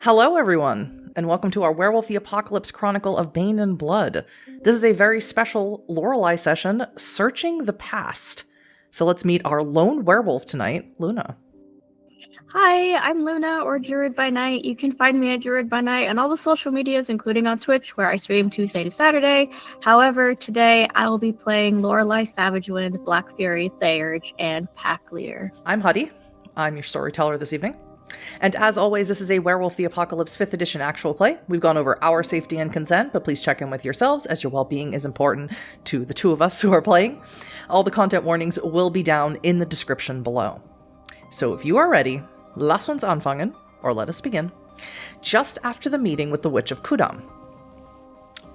Hello, everyone, and welcome to our Werewolf the Apocalypse Chronicle of Bane and Blood. This is a very special Lorelei session, Searching the Past. So let's meet our lone werewolf tonight, Luna. Hi, I'm Luna, or druidbynight. You can find me at druidbynight on all the social medias, including on Twitch, where I stream Tuesday to Saturday. However, today I will be playing Lorelei Savagewind, Black Fury, Theurge, and Pack Leader. I'm Huddy. I'm your storyteller this evening. And as always, this is a Werewolf the Apocalypse 5th edition actual play. We've gone over our safety and consent, but please check in with yourselves as your well-being is important to the two of us who are playing. All the content warnings will be down in the description below. So if you are ready, lass uns anfangen, or let us begin. Just after the meeting with the Witch of Kudam.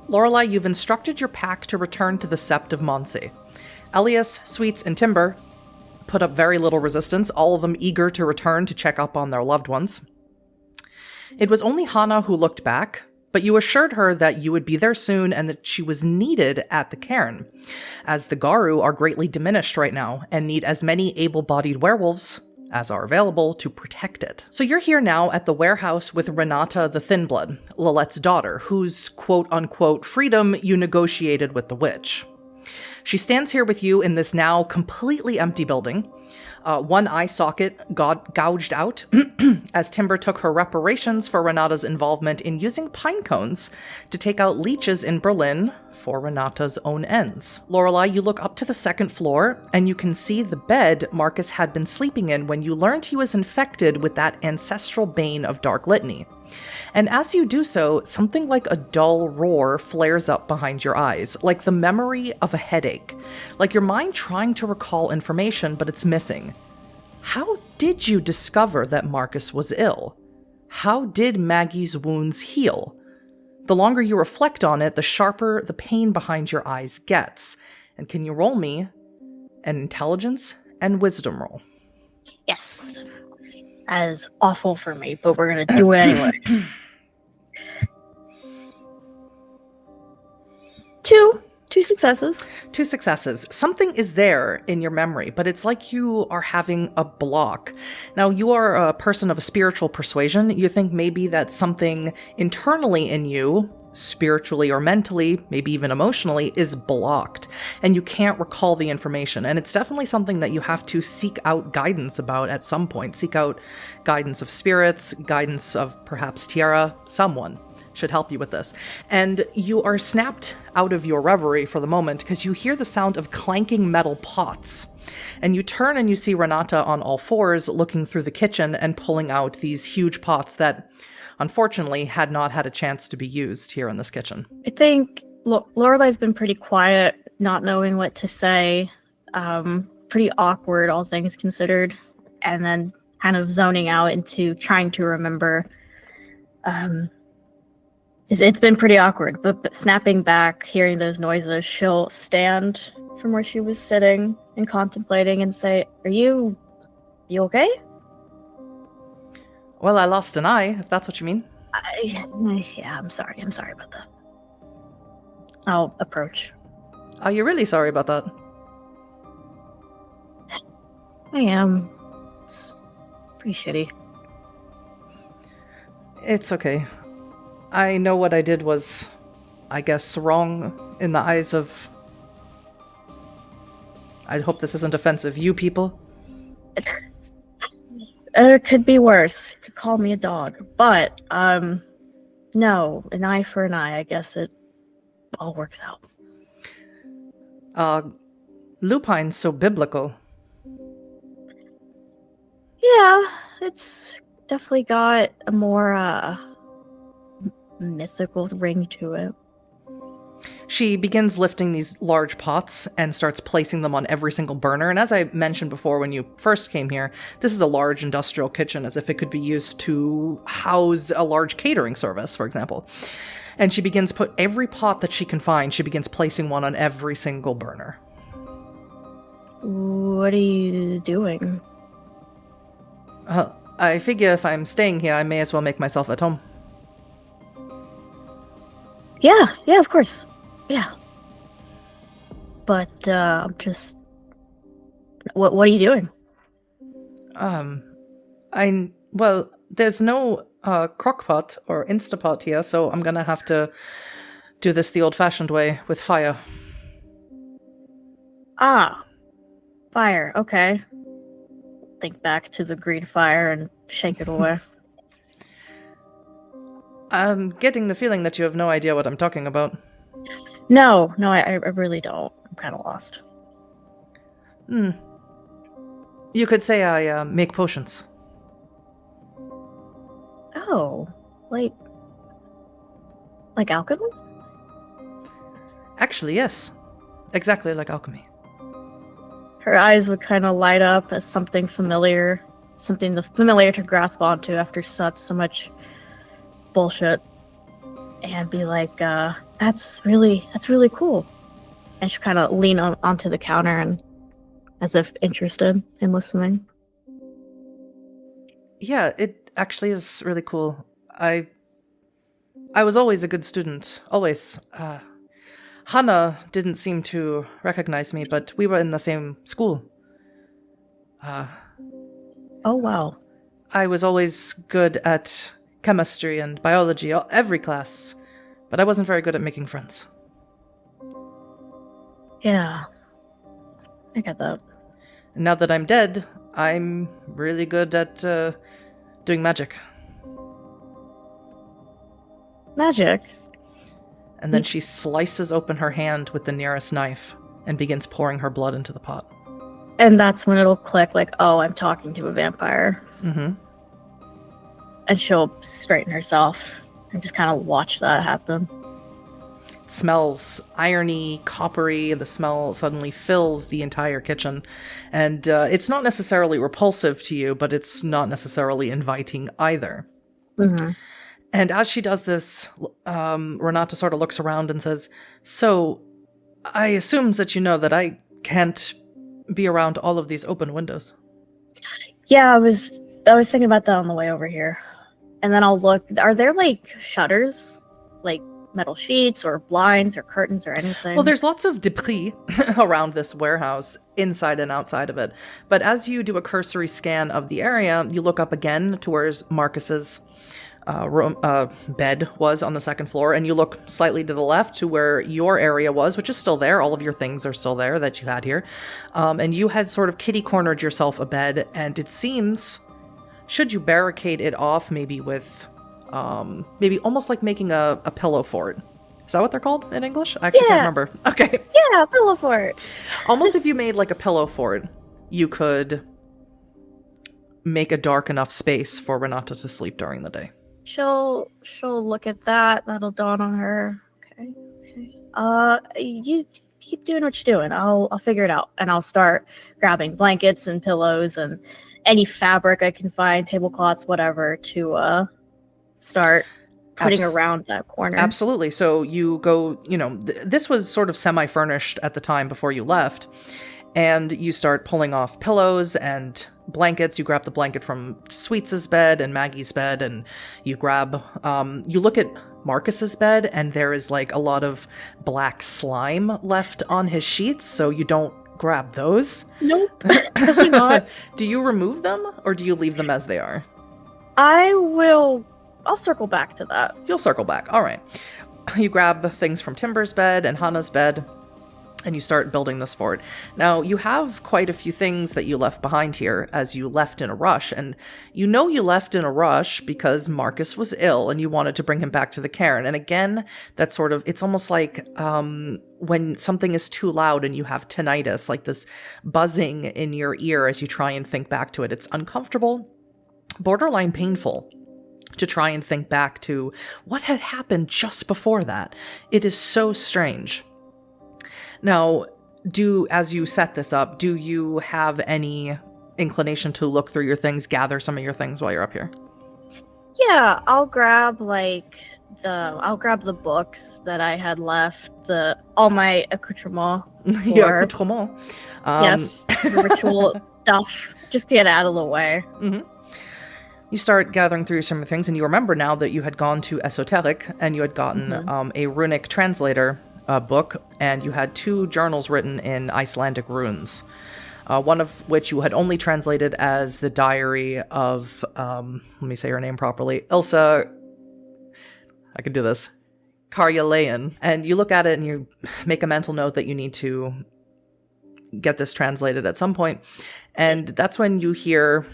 Lorelei, you've instructed your pack to return to the Sept of Monse. Elias, Sweets, and Timber put up very little resistance, all of them eager to return to check up on their loved ones. It was only Hannah who looked back, but you assured her that you would be there soon and that she was needed at the cairn, as the Garu are greatly diminished right now and need as many able-bodied werewolves as are available to protect it. So you're here now at the warehouse with Renata the Thinblood, Lilette's daughter, whose quote-unquote freedom you negotiated with the witch. She stands here with you in this now completely empty building, one eye socket gouged out as Timber took her reparations for Renata's involvement in using pine cones to take out leeches in Berlin for Renata's own ends. Lorelei, you look up to the second floor and you can see the bed Marcus had been sleeping in when you learned he was infected with that ancestral bane of Dark Litany. And as you do so, something like a dull roar flares up behind your eyes, like the memory of a headache, like your mind trying to recall information, but it's missing. How did you discover that Marcus was ill? How did Maggie's wounds heal? The longer you reflect on it, the sharper the pain behind your eyes gets. And can you roll me an intelligence and wisdom roll? Yes. That is awful for me, but we're going to do it anyway. Two successes. 2 successes. Something is there in your memory, but it's like you are having a block. Now, you are a person of a spiritual persuasion. You think maybe that something internally in you, spiritually or mentally, maybe even emotionally, is blocked, and you can't recall the information. And it's definitely something that you have to seek out guidance about at some point. Seek out guidance of spirits, guidance of perhaps Tiara, someone should help you with this. And you are snapped out of your reverie for the moment because you hear the sound of clanking metal pots. And you turn and you see Renata on all fours looking through the kitchen and pulling out these huge pots that unfortunately had not had a chance to be used here in this kitchen. I think Lorelei's been pretty quiet, not knowing what to say. Pretty awkward, all things considered. And then kind of zoning out into trying to remember. It's been pretty awkward, but snapping back, hearing those noises, she'll stand from where she was sitting and contemplating and say, Are you okay? Well, I lost an eye, if that's what you mean. Yeah, I'm sorry about that. I'll approach. Are you really sorry about that? I am. It's pretty shitty. It's okay. I know what I did was, I guess, wrong in the eyes of... I hope this isn't offensive. You people? It could be worse. You could call me a dog. But, no. An eye for an eye. I guess it all works out. Lupine's so biblical. Yeah, it's definitely got a more, mythical ring to it. She begins lifting these large pots and starts placing them on every single burner. And as I mentioned before when you first came here, this is a large industrial kitchen, as if it could be used to house a large catering service, for example. And she begins put every pot that she can find, she begins placing one on every single burner. What are you doing? I figure if I'm staying here, I may as well make myself at home. Yeah, of course. Yeah. But, I'm just... What are you doing? Well, there's no crockpot or Instapot here, so I'm gonna have to do this the old-fashioned way with fire. Ah, fire. Okay. Think back to the green fire and shake it away. I'm getting the feeling that you have no idea what I'm talking about. No, I really don't. I'm kind of lost. You could say I make potions. Oh, like alchemy? Actually, yes. Exactly like alchemy. Her eyes would kind of light up as something familiar to grasp onto after so much bullshit, and be like, that's really cool. And she kind of lean onto the counter and as if interested in listening. Yeah, it actually is really cool. I was always a good student. Always. Hannah didn't seem to recognize me, but we were in the same school. Oh, wow. I was always good at chemistry and biology, every class, but I wasn't very good at making friends. Yeah. I get that. And now that I'm dead, I'm really good at doing magic. Magic? And then she slices open her hand with the nearest knife and begins pouring her blood into the pot. And that's when it'll click, like, oh, I'm talking to a vampire. Mm-hmm. And she'll straighten herself and just kind of watch that happen. It smells irony, coppery. The smell suddenly fills the entire kitchen. And it's not necessarily repulsive to you, but it's not necessarily inviting either. Mm-hmm. And as she does this, Renata sort of looks around and says, so, I assume that you know that I can't be around all of these open windows. Yeah, I was thinking about that on the way over here. And then I'll look, are there, like, shutters? Like, metal sheets or blinds or curtains or anything? Well, there's lots of debris around this warehouse, inside and outside of it. But as you do a cursory scan of the area, you look up again to where Marcus's bed was on the second floor, and you look slightly to the left to where your area was, which is still there. All of your things are still there that you had here. And you had sort of kitty-cornered yourself a bed, and it seems, should you barricade it off maybe with, maybe almost like making a pillow fort. Is that what they're called in English? I actually can't remember. Okay. Yeah, pillow fort. Almost if you made like a pillow fort, you could make a dark enough space for Renata to sleep during the day. She'll look at that. That'll dawn on her. Okay. You keep doing what you're doing. I'll figure it out, and I'll start grabbing blankets and pillows and any fabric I can find, tablecloths, whatever, to start putting around that corner. Absolutely. So you go. This was sort of semi-furnished at the time before you left. And you start pulling off pillows and blankets. You grab the blanket from Sweets' bed and Maggie's bed, and you grab, you look at Marcus's bed, and there is like a lot of black slime left on his sheets, so you don't grab those. Nope, definitely not. Do you remove them, or do you leave them as they are? I'll circle back to that. You'll circle back. All right. You grab things from Timber's bed and Hannah's bed, and you start building this fort. Now, you have quite a few things that you left behind here as you left in a rush, and you know you left in a rush because Marcus was ill and you wanted to bring him back to the cairn. And again, that's sort of, it's almost like when something is too loud and you have tinnitus, like this buzzing in your ear as you try and think back to it. It's uncomfortable, borderline painful to try and think back to what had happened just before that. It is so strange. Now, as you set this up, do you have any inclination to look through your things, gather some of your things while you're up here? Yeah, I'll grab the books that I had left, all my accoutrement. Accoutrement. Yes, the ritual stuff. Just get out of the way. Mm-hmm. You start gathering through some of the things, and you remember now that you had gone to Esoteric, and you had gotten a runic translator book, and you had 2 journals written in Icelandic runes. one of which you had only translated as the diary of, let me say her name properly, Ilsa, I can do this, Karyalayan. And you look at it and you make a mental note that you need to get this translated at some point. And that's when you hear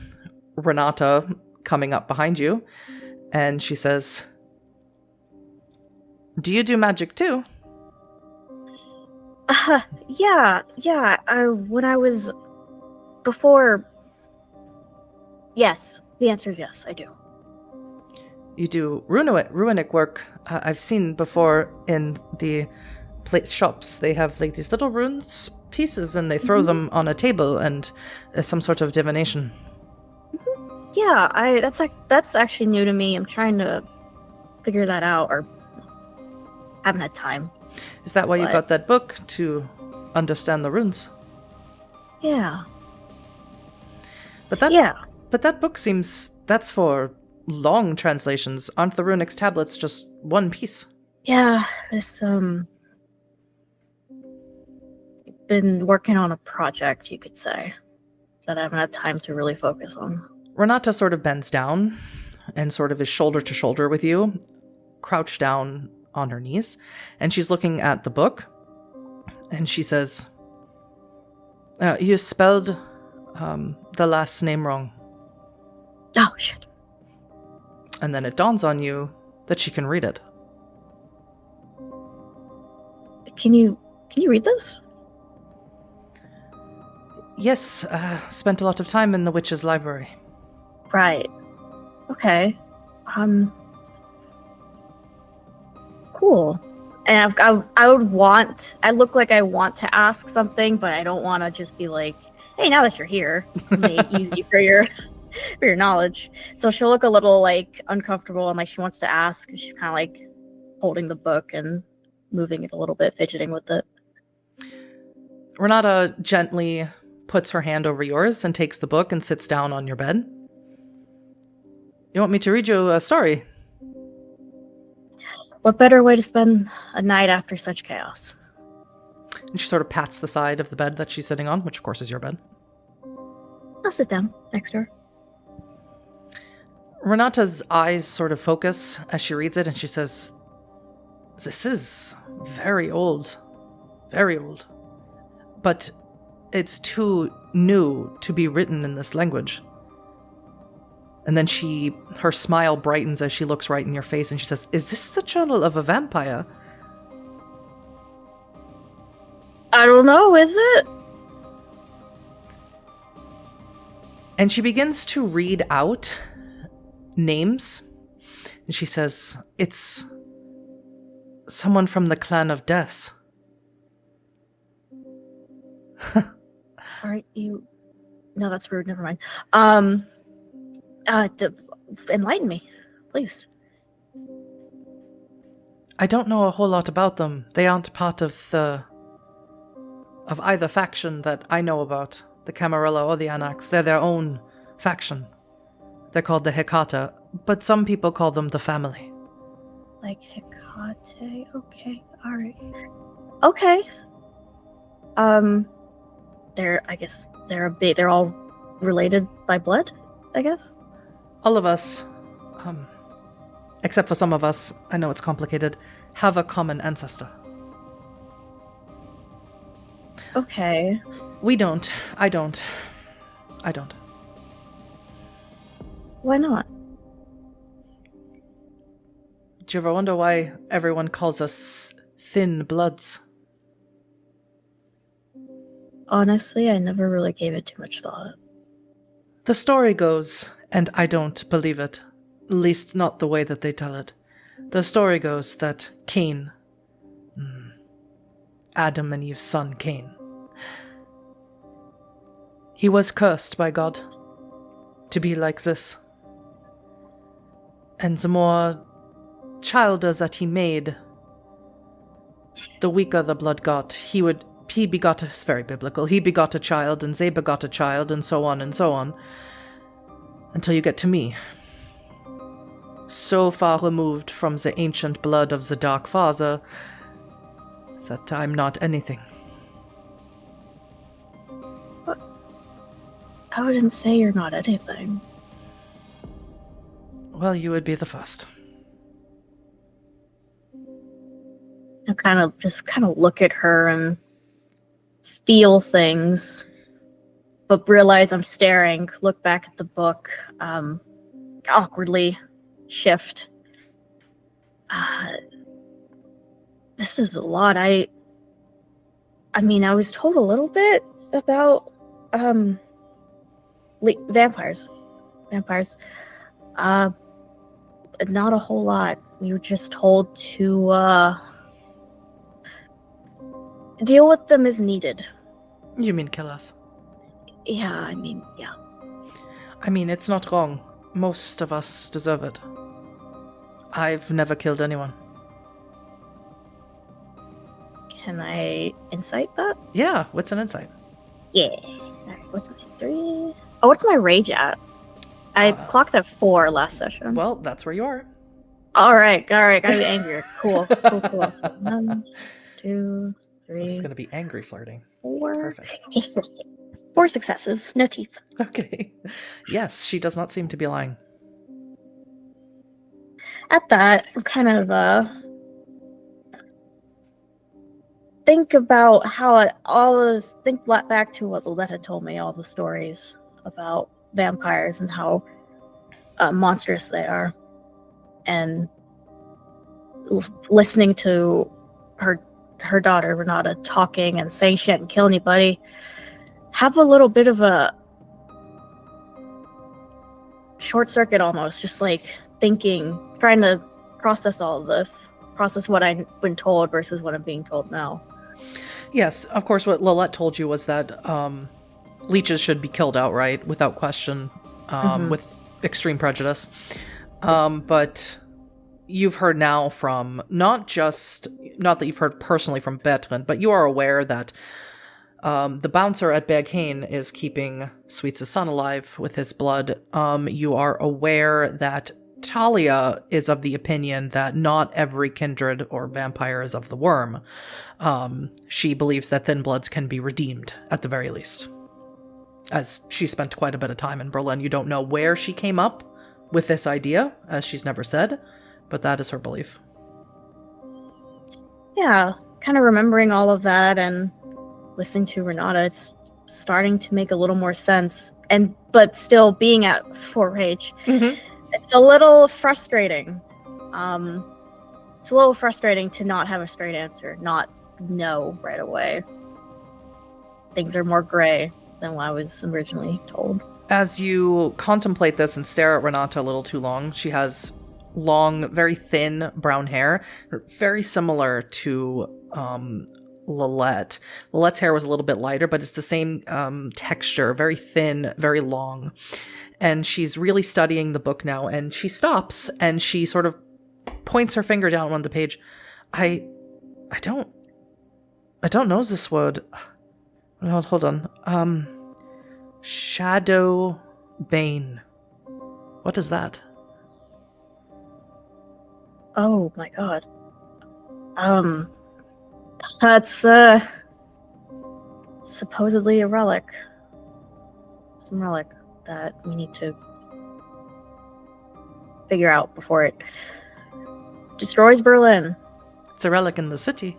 Renata coming up behind you. And she says, "Do you do magic too?" Yeah. When I was before, yes. The answer is yes, I do. You do runic work. I've seen before in the shops. They have like these little runes pieces, and they throw them on a table, and some sort of divination. Yeah, that's actually new to me. I'm trying to figure that out, or haven't had time. Is that why you got that book, to understand the runes? Yeah. But that book seems, that's for long translations. Aren't the runic tablets just one piece? Yeah, this been working on a project, you could say, that I haven't had time to really focus on. Renata sort of bends down and sort of is shoulder to shoulder with you, crouched down on her knees, and she's looking at the book, and she says, "You spelled the last name wrong." Oh, shit. And then it dawns on you that she can read it. Can you read this? Yes, spent a lot of time in the witch's library. Right. Okay. Cool. And I look like I want to ask something, but I don't want to just be like, "Hey, now that you're here, make it easy for your knowledge." So she'll look a little like uncomfortable and like she wants to ask. And she's kind of like holding the book and moving it a little bit, fidgeting with it. Renata gently puts her hand over yours and takes the book and sits down on your bed. "You want me to read you a story?" What better way to spend a night after such chaos? And she sort of pats the side of the bed that she's sitting on, which of course is your bed. I'll sit down next to her. Renata's eyes sort of focus as she reads it, and she says, "This is very old. Very old. But it's too new to be written in this language." And then her smile brightens as she looks right in your face, and she says, "Is this the journal of a vampire?" I don't know, is it? And she begins to read out names. And she says, "It's someone from the clan of Death." Aren't you? No, that's rude. Never mind. Enlighten me, please. "I don't know a whole lot about them. They aren't part of either faction that I know about, the Camarilla or the Anax. They're their own faction. They're called the Hecata, but some people call them the family." Like Hecate? Okay, alright. Okay. They're all related by blood, I guess? All of us, except for some of us, I know it's complicated, have a common ancestor. Okay. We don't. I don't. Why not? Do you ever wonder why everyone calls us thin bloods? Honestly, I never really gave it too much thought. The story goes, and I don't believe it, at least not the way that they tell it. The story goes that Cain, Adam and Eve's son Cain, he was cursed by God to be like this. And the more childer that he made, the weaker the blood got. He begot, it's very biblical, he begot a child, and they begot a child, and so on, until you get to me. So far removed from the ancient blood of the Dark Father, that I'm not anything. I wouldn't say you're not anything. Well, you would be the first. I kind of look at her and feel things, but realize I'm staring, look back at the book, awkwardly shift. This is a lot. I mean, I was told a little bit about vampires. Not a whole lot. We were just told to deal with them as needed. You mean kill us? Yeah, I mean, yeah. I mean, it's not wrong. Most of us deserve it. I've never killed anyone. Can I insight that? Yeah, what's an insight? Yeah. Alright, what's my 3? Oh, what's my rage at? I clocked at 4 last session. Well, that's where you are. Alright, gotta be angrier. Cool. So 1, 2, 3. So this is gonna be angry flirting. 4. Perfect. 4 successes, no teeth. Okay. Yes, she does not seem to be lying. At that, I'm kind of think about how think back to what Loletta told me, all the stories about vampires and how monstrous they are, and listening to her daughter Renata talking and saying she hadn't killed anybody, have a little bit of a short circuit almost, just like thinking, trying to process all of this, process what I've been told versus what I'm being told now. Yes, of course, what Lilette told you was that leeches should be killed outright, without question, with extreme prejudice. But you've heard now from, not that you've heard personally from Bertrand, but you are aware that the bouncer at Berghane is keeping Sweets' son alive with his blood. You are aware that Talia is of the opinion that not every kindred or vampire is of the Wyrm. She believes that thin bloods can be redeemed, at the very least. As she spent quite a bit of time in Berlin, you don't know where she came up with this idea, as she's never said, but that is her belief. Yeah, kind of remembering all of that and listening to Renata, it's starting to make a little more sense, but still being at 4 rage. It's a little frustrating. It's a little frustrating to not have a straight answer, not know right away. Things are more gray than what I was originally told. As you contemplate this and stare at Renata a little too long, she has long, very thin brown hair, very similar to Lilette. Lilette's hair was a little bit lighter, but it's the same texture, very thin, very long. And she's really studying the book now, and she stops and she sort of points her finger down on the page. I don't know this word. Hold on. Shadow Bane. What is that? Oh my god. That's supposedly a relic. Some relic that we need to figure out before it destroys Berlin. It's a relic in the city.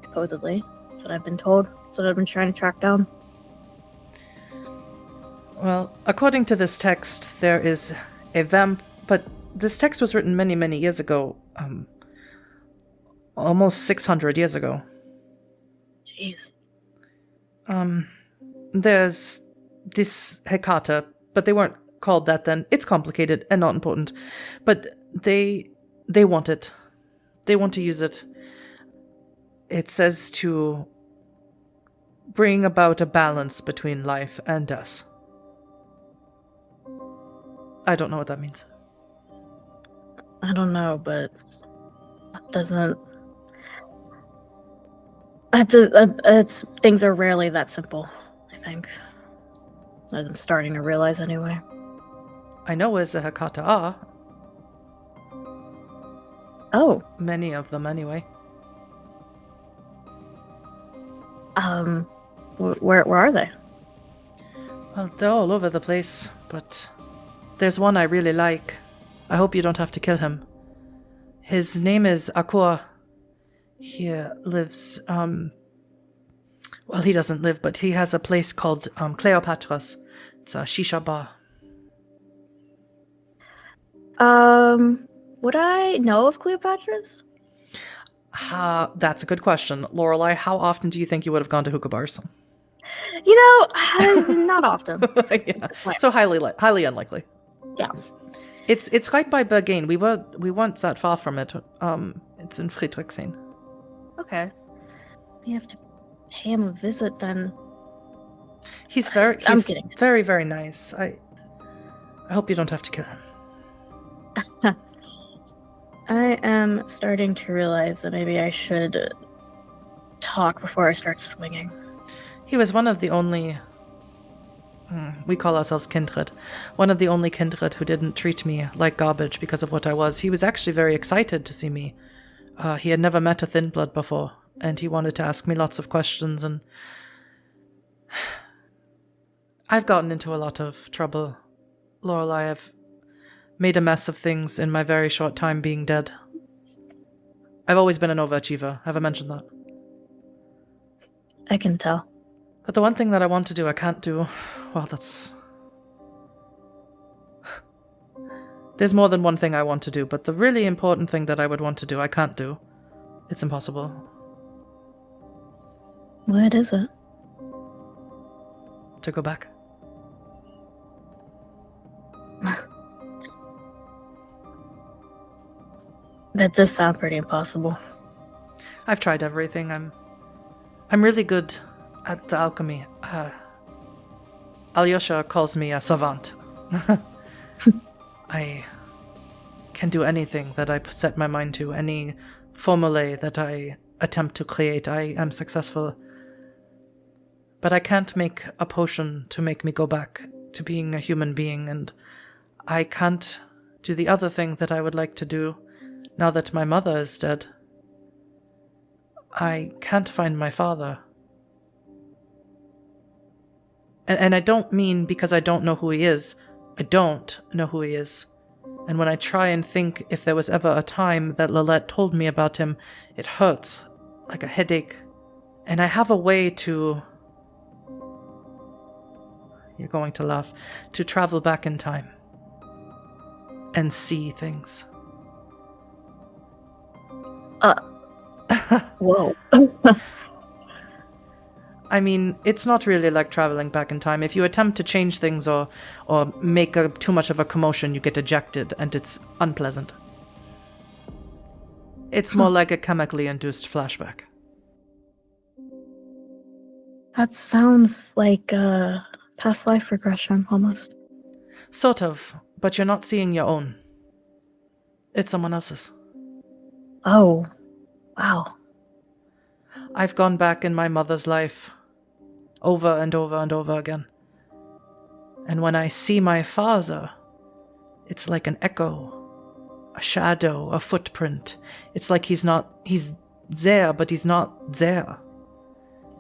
Supposedly. That's what I've been told. That's what I've been trying to track down. Well, according to this text, there is a but this text was written many, many years ago. Almost 600 years ago. Jeez. There's this Hecata, but they weren't called that then. It's complicated and not important. But they want it. They want to use it. It says to bring about a balance between life and death. I don't know what that means. I don't know, but that doesn't... things are rarely that simple, I think. As I'm starting to realize anyway. I know where the Hecata are. Oh. Many of them, anyway. Where are they? Well, they're all over the place, but there's one I really like. I hope you don't have to kill him. His name is Akor. He lives, well, he doesn't live, but he has a place called Cleopatra's. It's a shisha bar. Would I know of Cleopatra's? That's a good question. Lorelei, how often do you think you would have gone to hookah bars? Not often. Yeah. So highly unlikely. Yeah. It's right by Bergane. We weren't that far from it. It's in Friedrichshain. Okay. We have to pay him a visit then. He's I'm kidding. Very, very nice. I hope you don't have to kill him. I am starting to realize that maybe I should talk before I start swinging. He was one of the only... we call ourselves kindred. One of the only kindred who didn't treat me like garbage because of what I was. He was actually very excited to see me. He had never met a thin blood before, and he wanted to ask me lots of questions, and... I've gotten into a lot of trouble, Lorelei. I've made a mess of things in my very short time being dead. I've always been an overachiever. Have I mentioned that? I can tell. But the one thing that I want to do, I can't do. Well, that's... There's more than one thing I want to do, but the really important thing that I would want to do, I can't do. It's impossible. What is it? To go back. That does sound pretty impossible. I've tried everything. I'm really good at the alchemy. Alyosha calls me a savant. I can do anything that I set my mind to. Any formulae that I attempt to create, I am successful. But I can't make a potion to make me go back to being a human being, and I can't do the other thing that I would like to do now that my mother is dead. I can't find my father. And I don't mean because I don't know who he is. I don't know who he is. And when I try and think if there was ever a time that Lilette told me about him, it hurts like a headache. And I have a way to... You're going to laugh. To travel back in time. And see things. Whoa. I mean, it's not really like traveling back in time. If you attempt to change things or make too much of a commotion, you get ejected, and it's unpleasant. It's more like a chemically induced flashback. That sounds like past life regression, almost. Sort of, but you're not seeing your own. It's someone else's. Oh, wow. I've gone back in my mother's life over and over and over again. And when I see my father, it's like an echo, a shadow, a footprint. It's like he's there, but he's not there.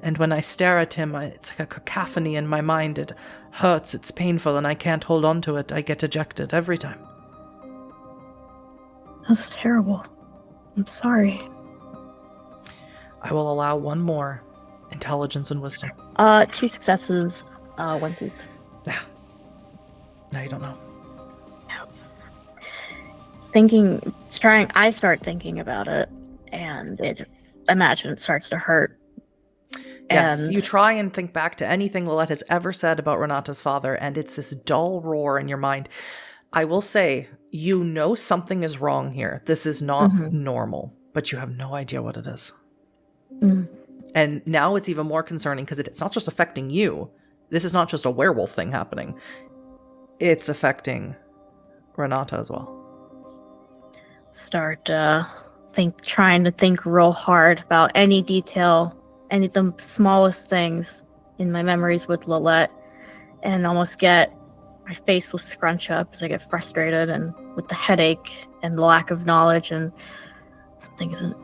And when I stare at him, it's like a cacophony in my mind. It hurts, it's painful, and I can't hold on to it. I get ejected every time. That's terrible. I'm sorry. I will allow one more. Intelligence and wisdom. 2 successes, 1 feat. Yeah. No, you don't know. I start thinking about it, and imagine it starts to hurt. Yes, And you try and think back to anything Lilette has ever said about Renata's father, and it's this dull roar in your mind. I will say, you know something is wrong here. This is not normal, but you have no idea what it is. Mm. And now it's even more concerning because it's not just affecting you. This is not just a werewolf thing happening. It's affecting Renata as well. Start trying to think real hard about any detail, any of the smallest things in my memories with Lilette, and almost my face will scrunch up as I get frustrated and with the headache and the lack of knowledge, and something isn't.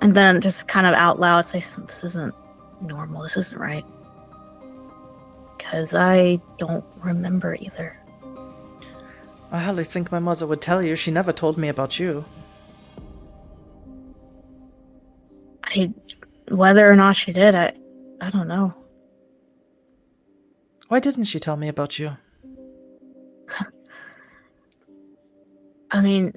And then just kind of out loud say, this isn't normal, this isn't right. because I don't remember either. I hardly think my mother would tell you. She never told me about you. Whether or not she did, I don't know. Why didn't she tell me about you? I mean,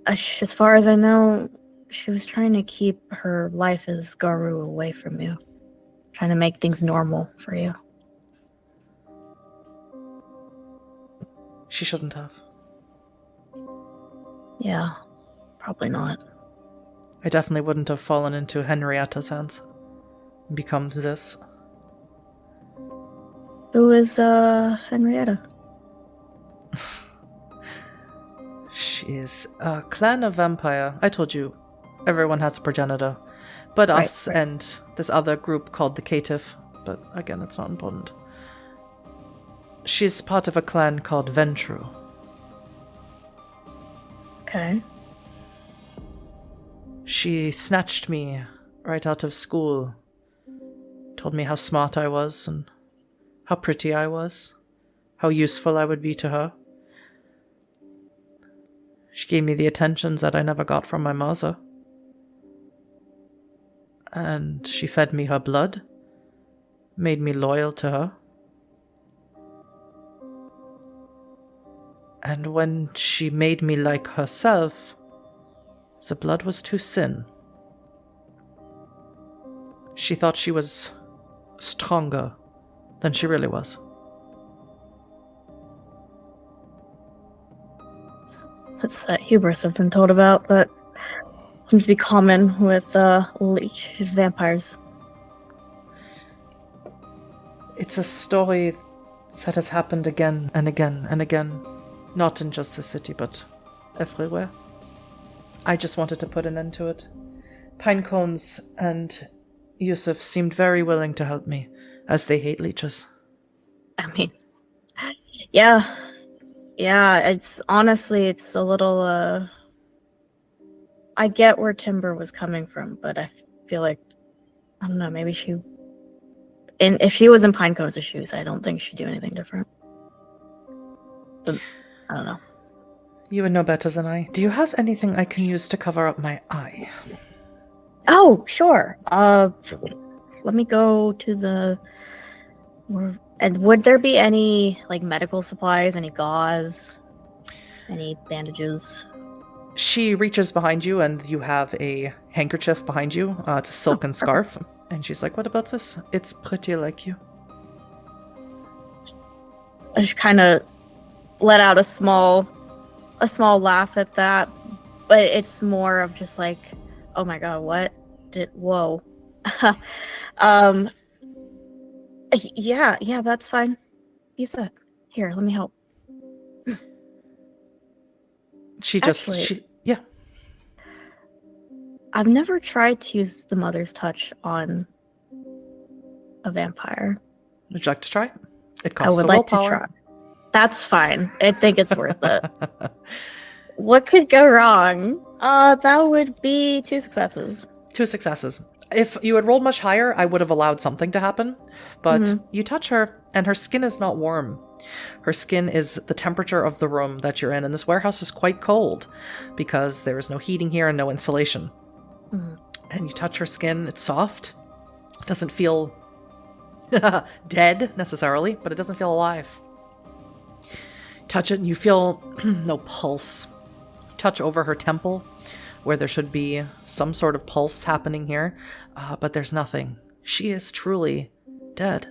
as far as I know, she was trying to keep her life as Garu away from you. Trying to make things normal for you. She shouldn't have. Yeah, probably not. I definitely wouldn't have fallen into Henrietta's hands. Become this. Who is, Henrietta? She is a clan of vampire. I told you, everyone has a progenitor. But us and this other group called the Caitiff. But again, it's not important. She's part of a clan called Ventru. Okay. She snatched me right out of school. Told me how smart I was and how pretty I was. How useful I would be to her. She gave me the attentions that I never got from my mother. And she fed me her blood. Made me loyal to her. And when she made me like herself, the blood was too thin. She thought she was stronger than she really was. That's that hubris I've been told about that seems to be common with leeches, vampires. It's a story that has happened again and again and again. Not in just the city, but everywhere. I just wanted to put an end to it. Pinecones and Yusuf seemed very willing to help me, as they hate leeches. I mean, yeah. Yeah, it's honestly, it's a little, I get where Timber was coming from, but I feel like, I don't know, maybe and if she was in Pinecone's shoes, I don't think she'd do anything different. But, I don't know. You would know better than I. Do you have anything I can use to cover up my eye? Oh, sure. Let me go to and would there be any, like, medical supplies, any gauze, any bandages? She reaches behind you, and you have a handkerchief behind you. It's a silken scarf. And she's like, what about this? It's pretty like you. I just kind of let out a small laugh at that, but it's more of just like, oh my god, whoa. Yeah, that's fine. Use that. Here, let me help. Yeah. I've never tried to use the Mother's Touch on a vampire. Would you like to try? It costs I would a like willpower. to try. That's fine. I think it's worth it. What could go wrong? That would be 2 successes. 2 successes. If you had rolled much higher, I would have allowed something to happen. But you touch her, and her skin is not warm. Her skin is the temperature of the room that you're in, and this warehouse is quite cold because there is no heating here and no insulation. And you touch her skin, it's soft. It doesn't feel dead necessarily, but it doesn't feel alive. Touch it and you feel no pulse. Touch over her temple where there should be some sort of pulse happening here, but there's nothing. She is truly dead.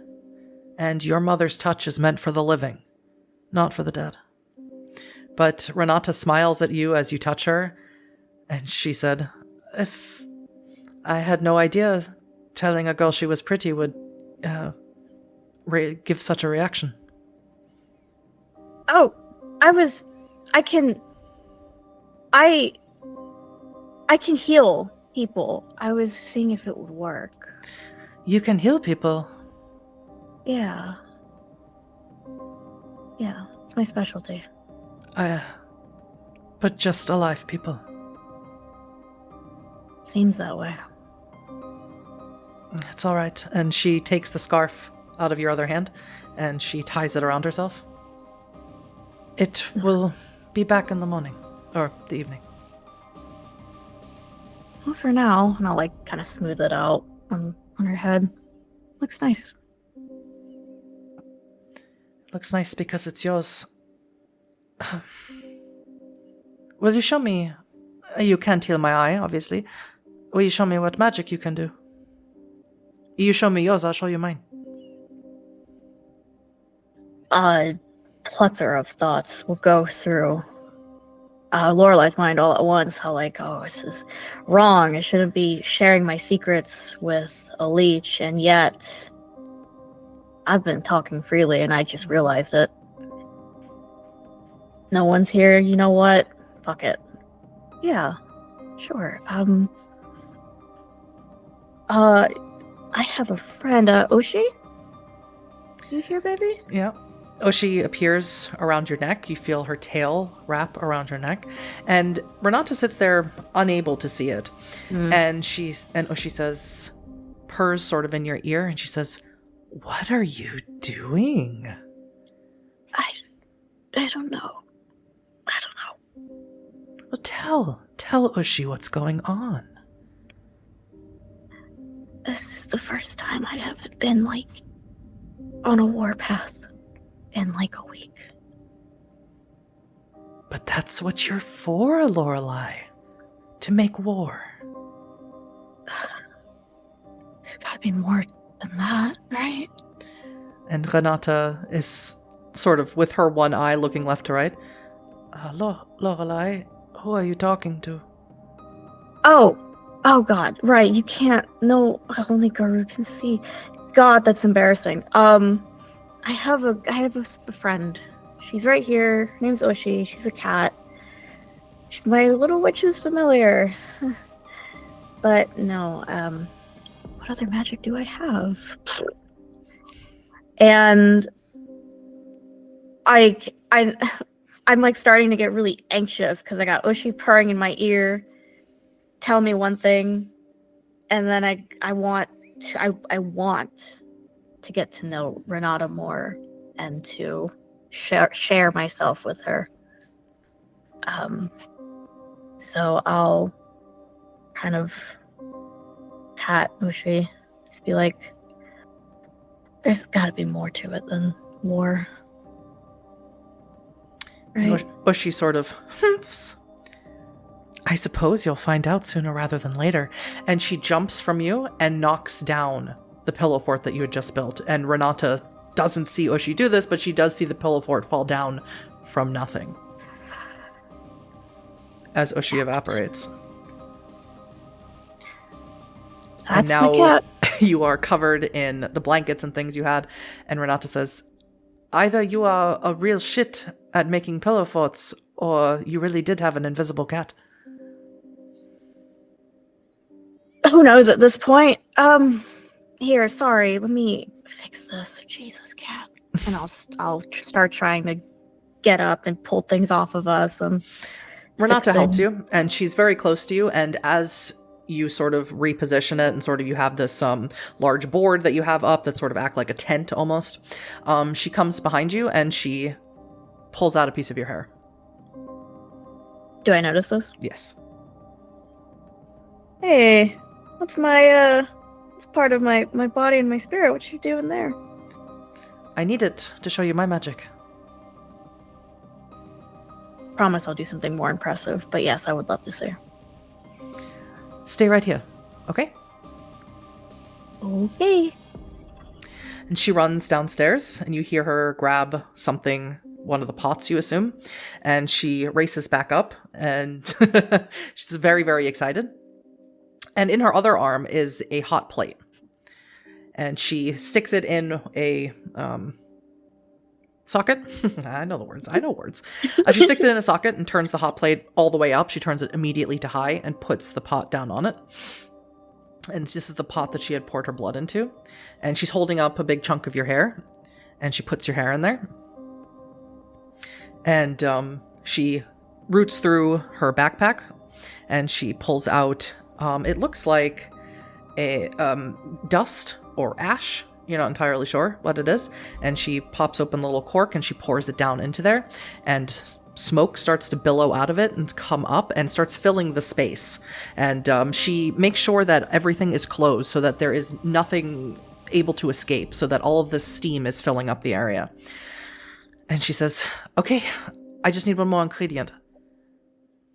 And your mother's touch is meant for the living, not for the dead. But Renata smiles at you as you touch her, and she said, if I had no idea telling a girl she was pretty would give such a reaction. Oh, I can heal people. I was seeing if it would work. You can heal people? Yeah. Yeah, it's my specialty. But just alive people. Seems that way. It's all right. And she takes the scarf out of your other hand, and she ties it around herself. It will be back in the morning, or the evening. Well, for now, and I'll kind of smooth it out on her head. Looks nice. Looks nice because it's yours. Will you show me? You can't heal my eye, obviously. Will you show me what magic you can do? You show me yours, I'll show you mine. Plethora of thoughts will go through Lorelei's mind all at once. How this is wrong. I shouldn't be sharing my secrets with a leech, and yet I've been talking freely, and I just realized it. No one's here. You know what? Fuck it. Yeah, sure. I have a friend, Oshi? You here, baby? Yeah. Oshi appears around your neck. You feel her tail wrap around your neck. And Renata sits there unable to see it. And Oshi says, purrs sort of in your ear, and she says, "What are you doing?" I don't know. I don't know. Well, tell Oshi what's going on. This is the first time I haven't been, on a warpath in, a week. But that's what you're for, Lorelei. To make war. There's gotta be more than that, right? And Renata is sort of with her one eye looking left to right. Lorelei, who are you talking to? Oh God, right, you can't, no, only Guru can see. God, that's embarrassing. I have a friend. She's right here. Her name's Oshi. She's a cat. She's my little witch's familiar. But no, what other magic do I have? And I'm starting to get really anxious because I got Oshi purring in my ear, tell me one thing, and then I want to get to know Renata more and to share myself with her. So I'll kind of pat Oshi, just be like, there's gotta be more to it than war. Right? Oshi sort of humps. I suppose you'll find out sooner rather than later. And she jumps from you and knocks down the pillow fort that you had just built. And Renata doesn't see Oshi do this, but she does see the pillow fort fall down from nothing as Oshi evaporates. And That's my cat. You are covered in the blankets and things you had. And Renata says, either you are a real shit at making pillow forts, or you really did have an invisible cat. Who knows at this point? Here, sorry, let me fix this. Jesus, cat. And I'll start trying to get up and pull things off of us. Renata helps you, and she's very close to you, and as you sort of reposition it, and sort of you have this large board that you have up that sort of act like a tent almost, she comes behind you, and she pulls out a piece of your hair. Do I notice this? Yes. Hey, what's my, it's part of my body and my spirit. What you doing there? I need it to show you my magic. Promise I'll do something more impressive, but yes, I would love to see. Stay right here, okay? Okay. And she runs downstairs, and you hear her grab something, one of the pots, you assume, and she races back up, and she's very, very excited. And in her other arm is a hot plate. And she sticks it in a socket. I know words. She sticks it in a socket and turns the hot plate all the way up. She turns it immediately to high and puts the pot down on it. And this is the pot that she had poured her blood into. And she's holding up a big chunk of your hair. And she puts your hair in there. And she roots through her backpack. And she pulls out, it looks like a dust or ash. You're not entirely sure what it is. And she pops open the little cork and she pours it down into there. And smoke starts to billow out of it and come up and starts filling the space. And she makes sure that everything is closed so that there is nothing able to escape, so that all of this steam is filling up the area. And she says, okay, I just need one more ingredient.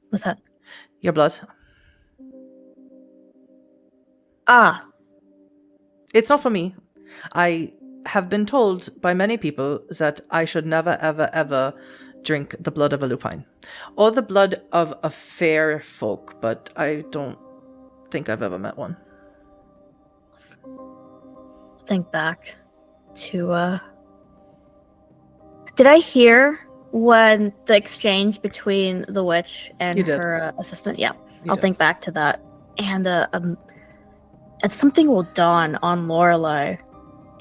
What's that? Your blood. Ah. It's not for me. I have been told by many people that I should never, ever, ever drink the blood of a lupine. Or the blood of a fair folk, but I don't think I've ever met one. Think back to, Did I hear when the exchange between the witch and her assistant? Yeah, I'll think back to that. And something will dawn on Lorelei,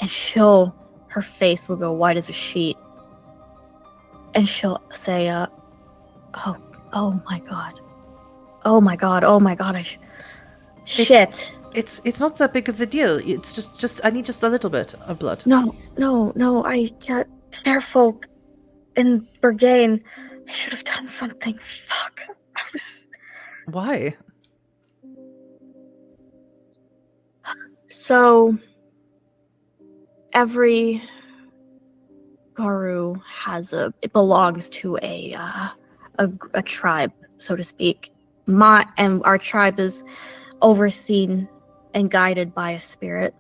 and her face will go white as a sheet. And she'll say, oh my god. Oh my god, shit. It's not that big of a deal. It's just I need just a little bit of blood. No, Fairfolk in Bergane, I should have done something. Fuck. Why? So, every Garu it belongs to a tribe, so to speak. And our tribe is overseen and guided by a spirit.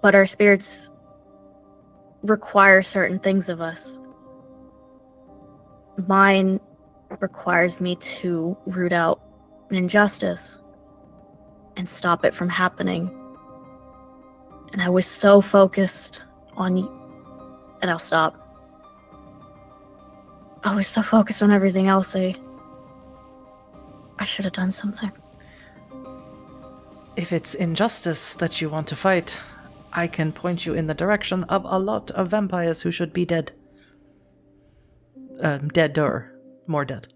But our spirits require certain things of us. Mine requires me to root out an injustice and stop it from happening. And I was so focused on and I'll stop. I was so focused on everything else, I should have done something. If it's injustice that you want to fight, I can point you in the direction of a lot of vampires who should be dead. Deader. More dead.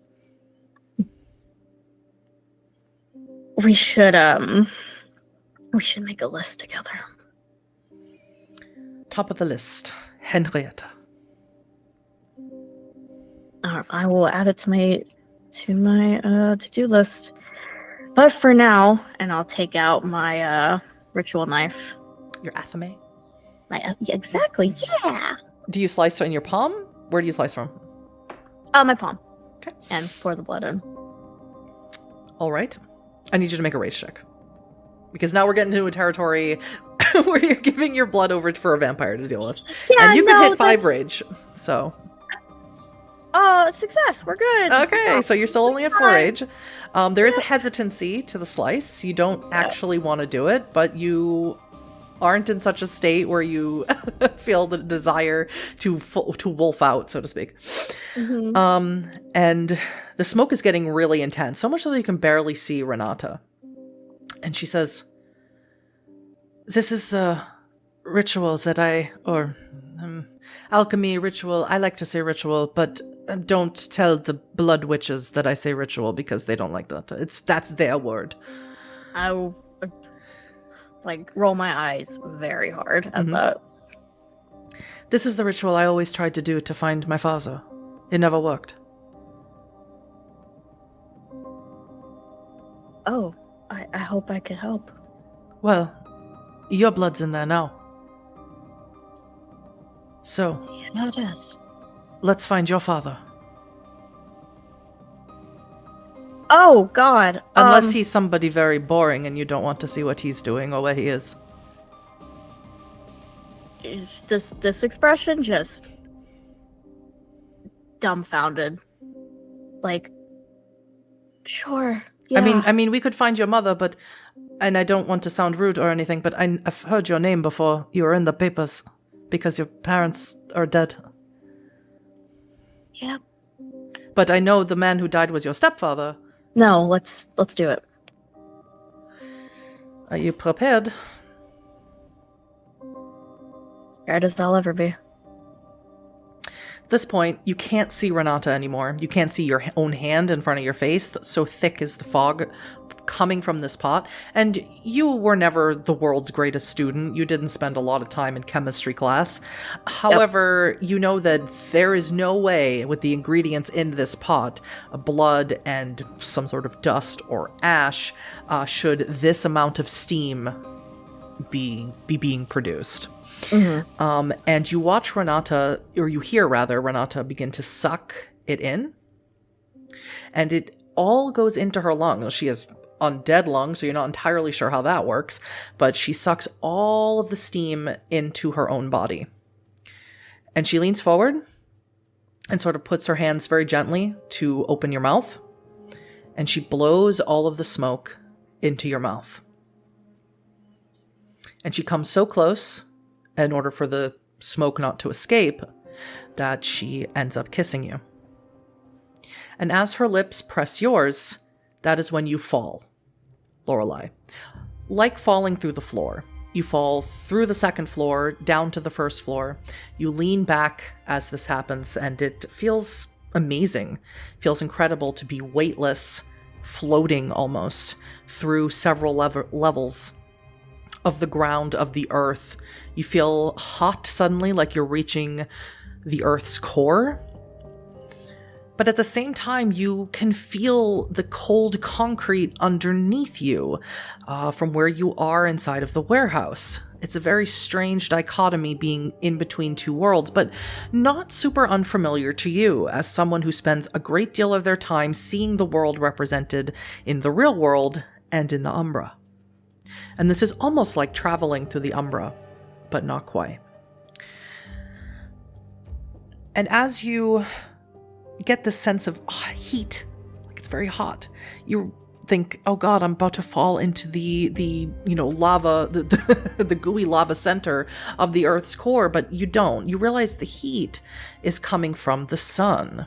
We should make a list together. Top of the list, Henrietta. I will add it to my to-do list. But for now, and I'll take out my ritual knife. Your athame? Yeah, exactly, yeah! Do you slice in your palm? Where do you slice from? My palm. Okay. And pour the blood in. All right. I need you to make a rage check. Because now we're getting into a territory where you're giving your blood over for a vampire to deal with. Yeah, and you could hit 5 rage, so... Success. We're good. Okay, so you're still only at 4 rage. There is a hesitancy to the slice. You don't actually want to do it, but you aren't in such a state where you feel the desire to wolf out, so to speak. Mm-hmm. And the smoke is getting really intense, so much so that you can barely see Renata. And she says, "This is rituals that alchemy ritual. I like to say ritual, but don't tell the blood witches that I say ritual because they don't like that. That's their word." I'll roll my eyes very hard at that. This is the ritual I always tried to do to find my father. It never worked. Oh, I hope I could help. Well, your blood's in there now. So, yeah, it is. Let's find your father. Oh, God. Unless he's somebody very boring and you don't want to see what he's doing or where he is. This expression just dumbfounded. Sure. Yeah. I mean, we could find your mother, and I don't want to sound rude or anything, but I've heard your name before. You were in the papers because your parents are dead. Yep. But I know the man who died was your stepfather. No, let's do it. Are you prepared? Prepared as I'll ever be. At this point, you can't see Renata anymore. You can't see your own hand in front of your face. So thick is the fog coming from this pot. And you were never the world's greatest student. You didn't spend a lot of time in chemistry class. However, you know that there is no way with the ingredients in this pot, blood and some sort of dust or ash, should this amount of steam be being produced. And you watch Renata, or you hear rather, Renata begin to suck it in. And it all goes into her lungs. She has undead lungs, so you're not entirely sure how that works, but she sucks all of the steam into her own body. And she leans forward and sort of puts her hands very gently to open your mouth, and she blows all of the smoke into your mouth. And she comes so close, in order for the smoke not to escape, that she ends up kissing you. And as her lips press yours, that is when you fall, Lorelei. Like falling through the floor. You fall through the second floor, down to the first floor. You lean back as this happens, and it feels amazing. It feels incredible to be weightless, floating almost, through several levels of the ground, of the earth. You feel hot suddenly, like you're reaching the earth's core. But at the same time, you can feel the cold concrete underneath you from where you are inside of the warehouse. It's a very strange dichotomy being in between two worlds, but not super unfamiliar to you as someone who spends a great deal of their time seeing the world represented in the real world and in the Umbra. And this is almost like traveling through the Umbra, but not quite. And as you get this sense of heat, like it's very hot, you think, oh god, I'm about to fall into the lava, the gooey lava center of the Earth's core, but you don't. You realize the heat is coming from the sun.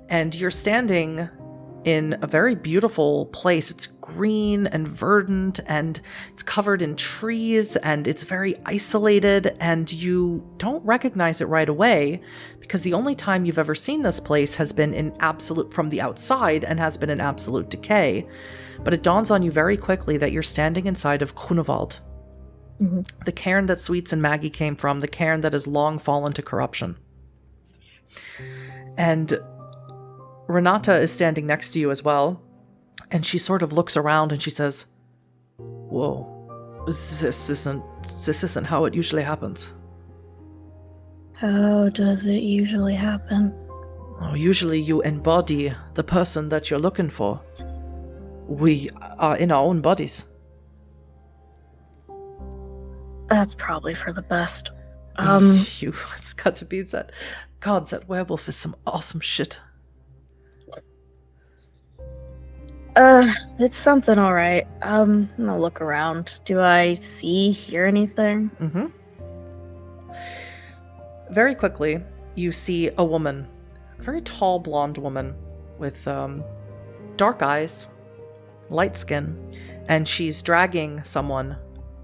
And you're standing in a very beautiful place. It's green and verdant, and it's covered in trees, and it's very isolated, and you don't recognize it right away because the only time you've ever seen this place has been in absolute, from the outside, and has been in absolute decay. But it dawns on you very quickly that you're standing inside of Grunewald, the cairn that Sweets and Maggie came from, the cairn that has long fallen to corruption. And Renata is standing next to you as well, and she sort of looks around and she says, "Whoa, this isn't how it usually happens." How does it usually happen? Oh, usually you embody the person that you're looking for. We are in our own bodies. That's probably for the best. It's got to be that. God, that werewolf is some awesome shit. It's something alright. I'll look around. Do I hear anything? Very quickly, you see a woman, a very tall blonde woman with dark eyes, light skin, and she's dragging someone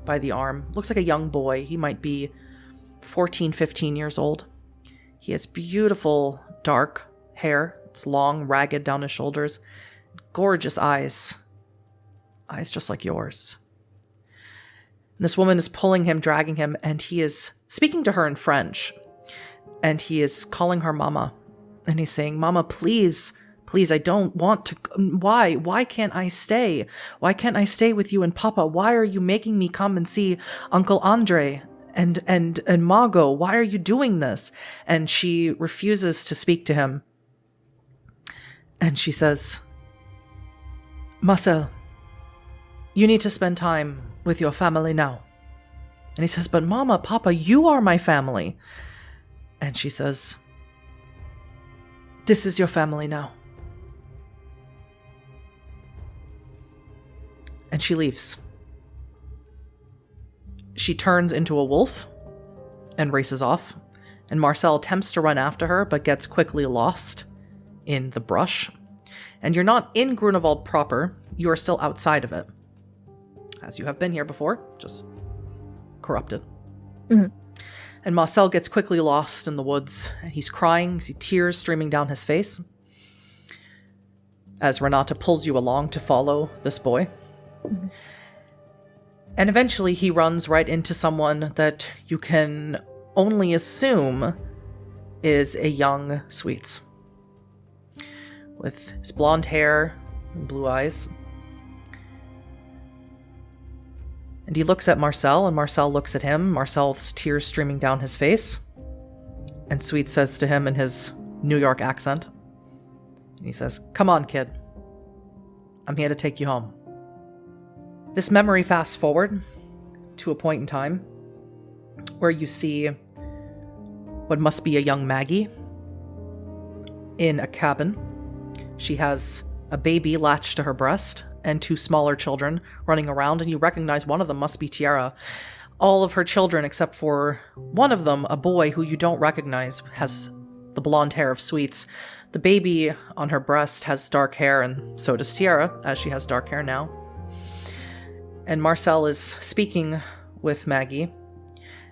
by the arm. Looks like a young boy. He might be 14, 15 years old. He has beautiful dark hair. It's long, ragged down his shoulders. Gorgeous eyes. Eyes just like yours. And this woman is pulling him, dragging him, and he is speaking to her in French. And he is calling her Mama. And he's saying, "Mama, please, I don't want to. Why? Why can't I stay? Why can't I stay with you and Papa? Why are you making me come and see Uncle Andre and Margot? Why are you doing this?" And she refuses to speak to him. And she says, "Marcel, you need to spend time with your family now." And he says, "But Mama, Papa, you are my family." And she says, "This is your family now." And she leaves. She turns into a wolf and races off. And Marcel attempts to run after her, but gets quickly lost in the brush. And you're not in Grunewald proper, you are still outside of it. As you have been here before, just corrupted. And Marcel gets quickly lost in the woods. He's crying, see tears streaming down his face. as Renata pulls you along to follow this boy. Mm-hmm. And eventually he runs right into someone that you can only assume is a young Sweets. With his blonde hair and blue eyes. And he looks at Marcel, and Marcel looks at him, Marcel's tears streaming down his face. And Sweets says to him in his New York accent, and he says, "Come on, kid. I'm here to take you home." This memory fasts forward to a point in time where you see what must be a young Maggie in a cabin. She has a baby latched to her breast and two smaller children running around, and you recognize one of them must be Tiara. All of her children, except for one of them, a boy who you don't recognize, has the blonde hair of Sweets. The baby on her breast has dark hair, and so does Tiara, as she has dark hair now. And Marcel is speaking with Maggie,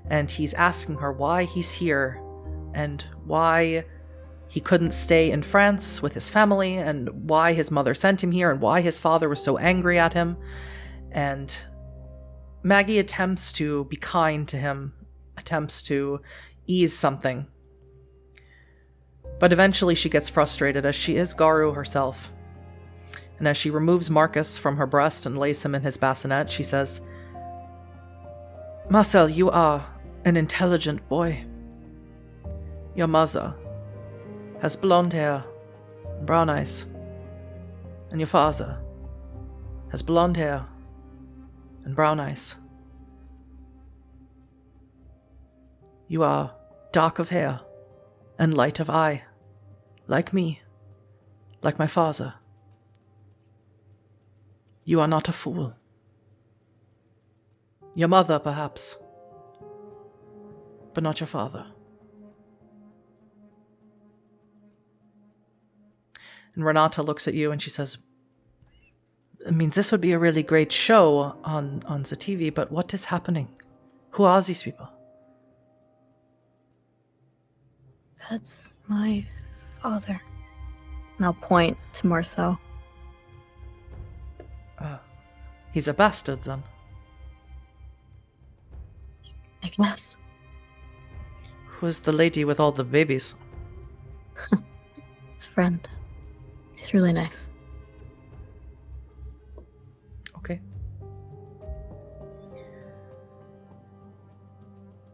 and he's asking her why he's here, and why he couldn't stay in France with his family, and why his mother sent him here, and why his father was so angry at him. And Maggie attempts to be kind to him, attempts to ease something. But eventually she gets frustrated, as she is Garu herself. And as she removes Marcus from her breast and lays him in his bassinet, she says, "Marcel, you are an intelligent boy. Your mother has blonde hair and brown eyes, and your father has blonde hair and brown eyes. You are dark of hair and light of eye, like me, like my father. You are not a fool. Your mother, perhaps, but not your father." And Renata looks at you and she says, "It means this would be a really great show on the TV, but what is happening? Who are these people?" "That's my father." And I'll point to Marcel. He's a bastard, then. I guess. Who's the lady with all the babies? It's a friend. He's really nice. Okay.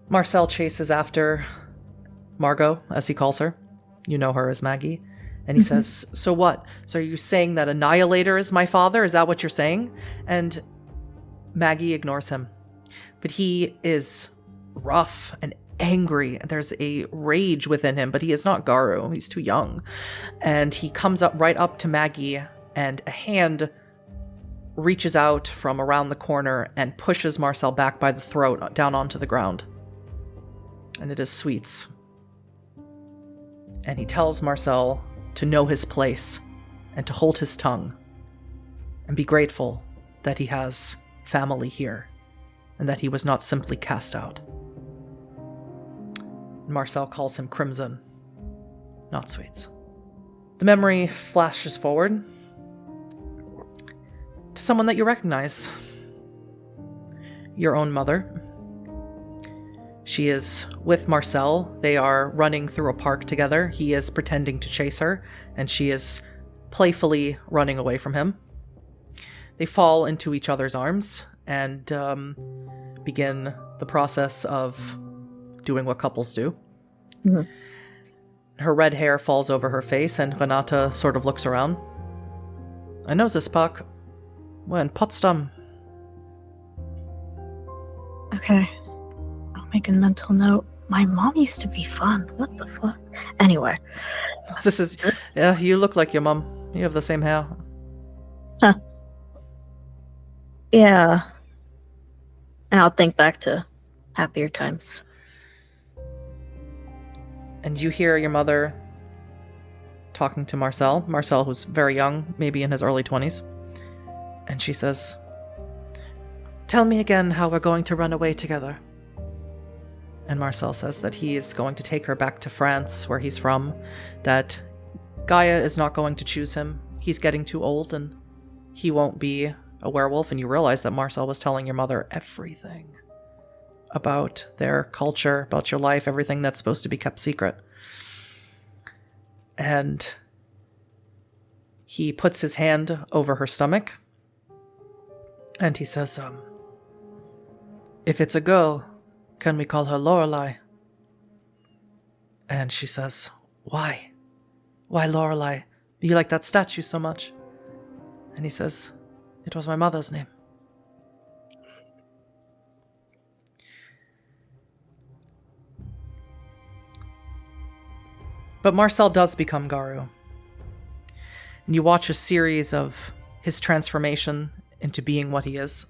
Marcel chases after Margot, as he calls her. You know her as Maggie. And he says, "So what? So are you saying that Annihilator is my father? Is that what you're saying?" And Maggie ignores him. But he is rough and angry. There's a rage within him, but he is not Garu. He's too young. And he comes up right up to Maggie, and a hand reaches out from around the corner and pushes Marcel back by the throat down onto the ground. And it is Sweets. And he tells Marcel to know his place and to hold his tongue and be grateful that he has family here and that he was not simply cast out. Marcel calls him Crimson, not Sweets. The memory flashes forward to someone that you recognize. Your own mother. She is with Marcel. They are running through a park together. He is pretending to chase her, and she is playfully running away from him. They fall into each other's arms and begin the process of doing what couples do. Mm-hmm. Her red hair falls over her face, and Renata sort of looks around. "I know this park. We're in Potsdam." Okay. Make a mental note. My mom used to be fun. What the fuck? Anyway. This is... Yeah, you look like your mom. You have the same hair. Huh. Yeah. And I'll think back to happier times. And you hear your mother talking to Marcel. Marcel, who's very young, maybe in his early 20s. And she says, "Tell me again how we're going to run away together." And Marcel says that he is going to take her back to France, where he's from, that Gaia is not going to choose him. he's getting too old and he won't be a werewolf, and you realize that Marcel was telling your mother everything about their culture, about your life, everything that's supposed to be kept secret. And he puts his hand over her stomach, and he says, if it's a girl, can we call her Lorelei? And she says, why? Why Lorelei? You like that statue so much? And he says, it was my mother's name. But Marcel does become Garu. And you watch a series of his transformation into being what he is,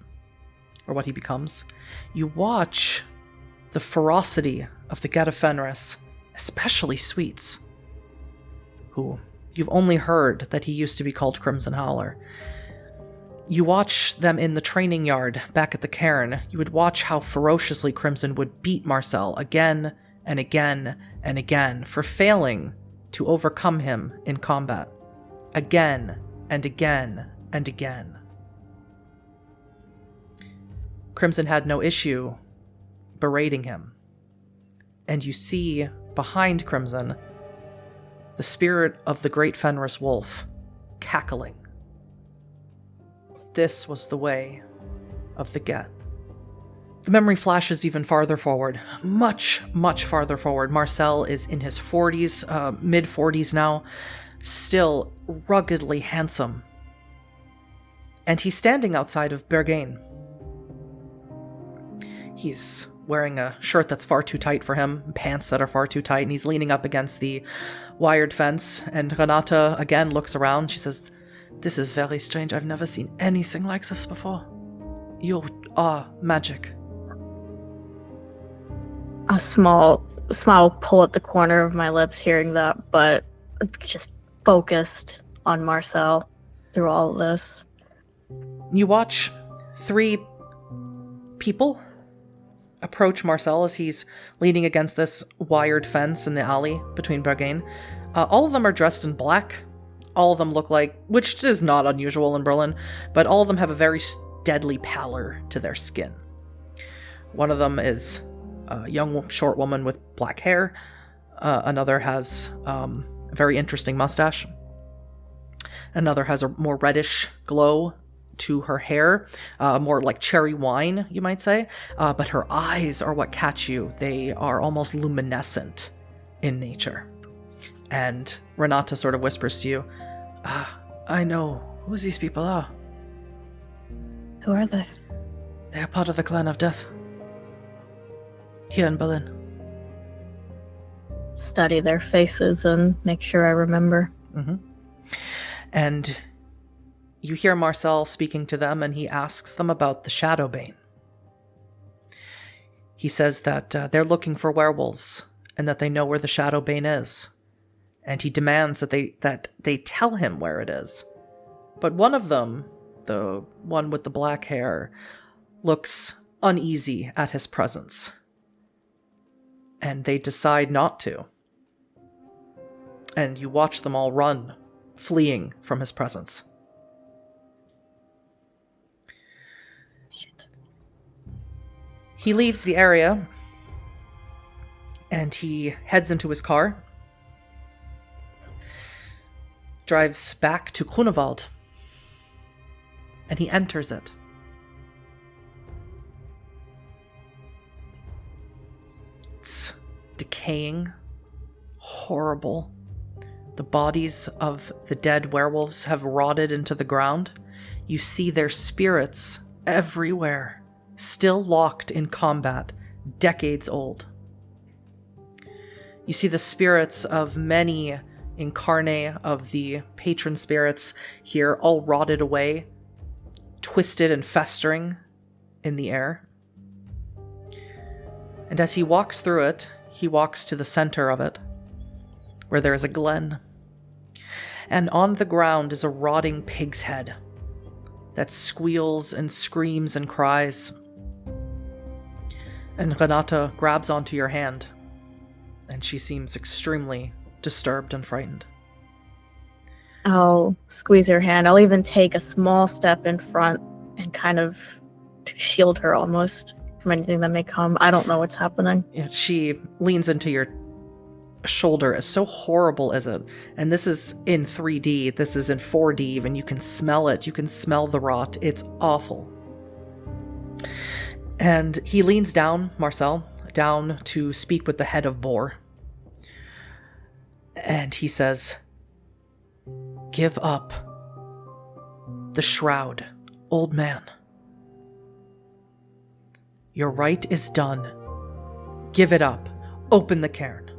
or what he becomes. You watch the ferocity of the Get of Fenris, especially Sweets, who you've only heard that he used to be called Crimson Howler. You watch them in the training yard back at the cairn. You would watch how ferociously Crimson would beat Marcel again and again and again for failing to overcome him in combat. Again and again and again. Crimson had no issue berating him. And you see behind Crimson the spirit of the great Fenris wolf cackling. This was the way of the Get. The memory flashes even farther forward, much, much farther forward. Marcel is in his 40s, mid-40s now, still ruggedly handsome. And he's standing outside of Berghain. He's wearing a shirt that's far too tight for him, pants that are far too tight, and he's leaning up against the wired fence. And Renata again looks around. She says, "This is very strange. I've never seen anything like this before. You are magic." A small smile pull at the corner of my lips hearing that, but just focused on Marcel through all of this. You watch 3 people approach Marcel as he's leaning against this wired fence in the alley between Berghain. All of them are dressed in black. All of them look like, which is not unusual in Berlin, but all of them have a very deadly pallor to their skin. One of them is a young, short woman with black hair. Another has a very interesting mustache. Another has a more reddish glow to her hair, more like cherry wine, you might say. But her eyes are what catch you. They are almost luminescent in nature. And Renata sort of whispers to you, "I know who these people are." Who are they? They are part of the Clan of Death. Here in Berlin. Study their faces and make sure I remember. Mm-hmm. And you hear Marcel speaking to them, and he asks them about the Shadowbane. He says that they're looking for werewolves, and that they know where the Shadowbane is. And he demands that they tell him where it is. But one of them, the one with the black hair, looks uneasy at his presence. And they decide not to. And you watch them all run, fleeing from his presence. He leaves the area, and he heads into his car, drives back to Grunewald, and he enters it. It's decaying, horrible. The bodies of the dead werewolves have rotted into the ground. You see their spirits everywhere, still locked in combat, decades old. You see the spirits of many incarnae of the patron spirits here, all rotted away, twisted and festering in the air. And as he walks through it, he walks to the center of it, where there is a glen. And on the ground is a rotting pig's head that squeals and screams and cries. And Renata grabs onto your hand, and she seems extremely disturbed and frightened. I'll squeeze her hand. I'll even take a small step in front and kind of shield her almost from anything that may come. I don't know what's happening. Yeah, she leans into your shoulder. As so horrible as it, and this is in 3D, this is in 4D even, you can smell it. You can smell the rot. It's awful. And he leans down, Marcel, down to speak with the head of Boar. And he says, "Give up the shroud, old man. Your rite is done. Give it up. Open the cairn."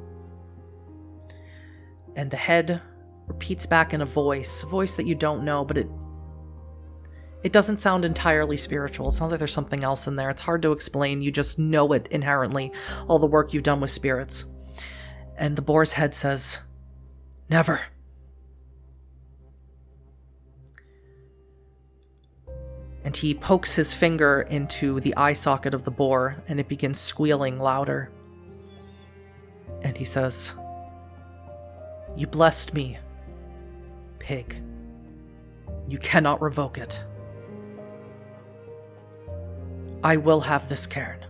And the head repeats back in a voice that you don't know, but it doesn't sound entirely spiritual. It sounds like there's something else in there. It's hard to explain. You just know it inherently, all the work you've done with spirits. And the boar's head says, "Never." And he pokes his finger into the eye socket of the boar, and it begins squealing louder. And he says, "You blessed me, pig. You cannot revoke it. I will have this cairn."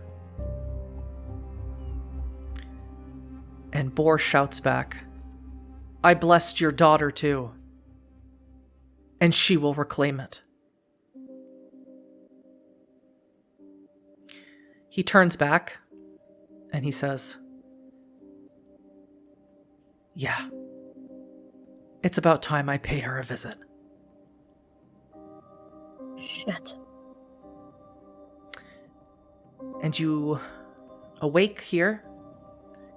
And Boar shouts back, "I blessed your daughter too, and she will reclaim it." He turns back, and he says, "Yeah, it's about time I pay her a visit." Shit. And you awake here,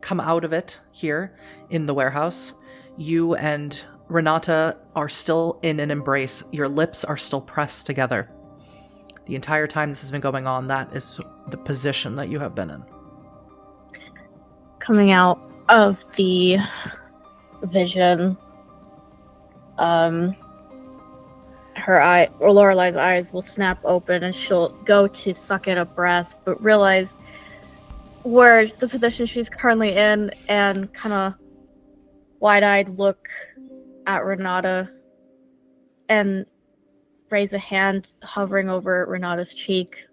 come out of it here in the warehouse. You and Renata are still in an embrace. Your lips are still pressed together. The entire time this has been going on, that is the position that you have been in. Coming out of the vision, Lorelei's eyes will snap open and she'll go to suck in a breath, but realize where the position she's currently in and kind of wide-eyed look at Renata and raise a hand hovering over Renata's cheek,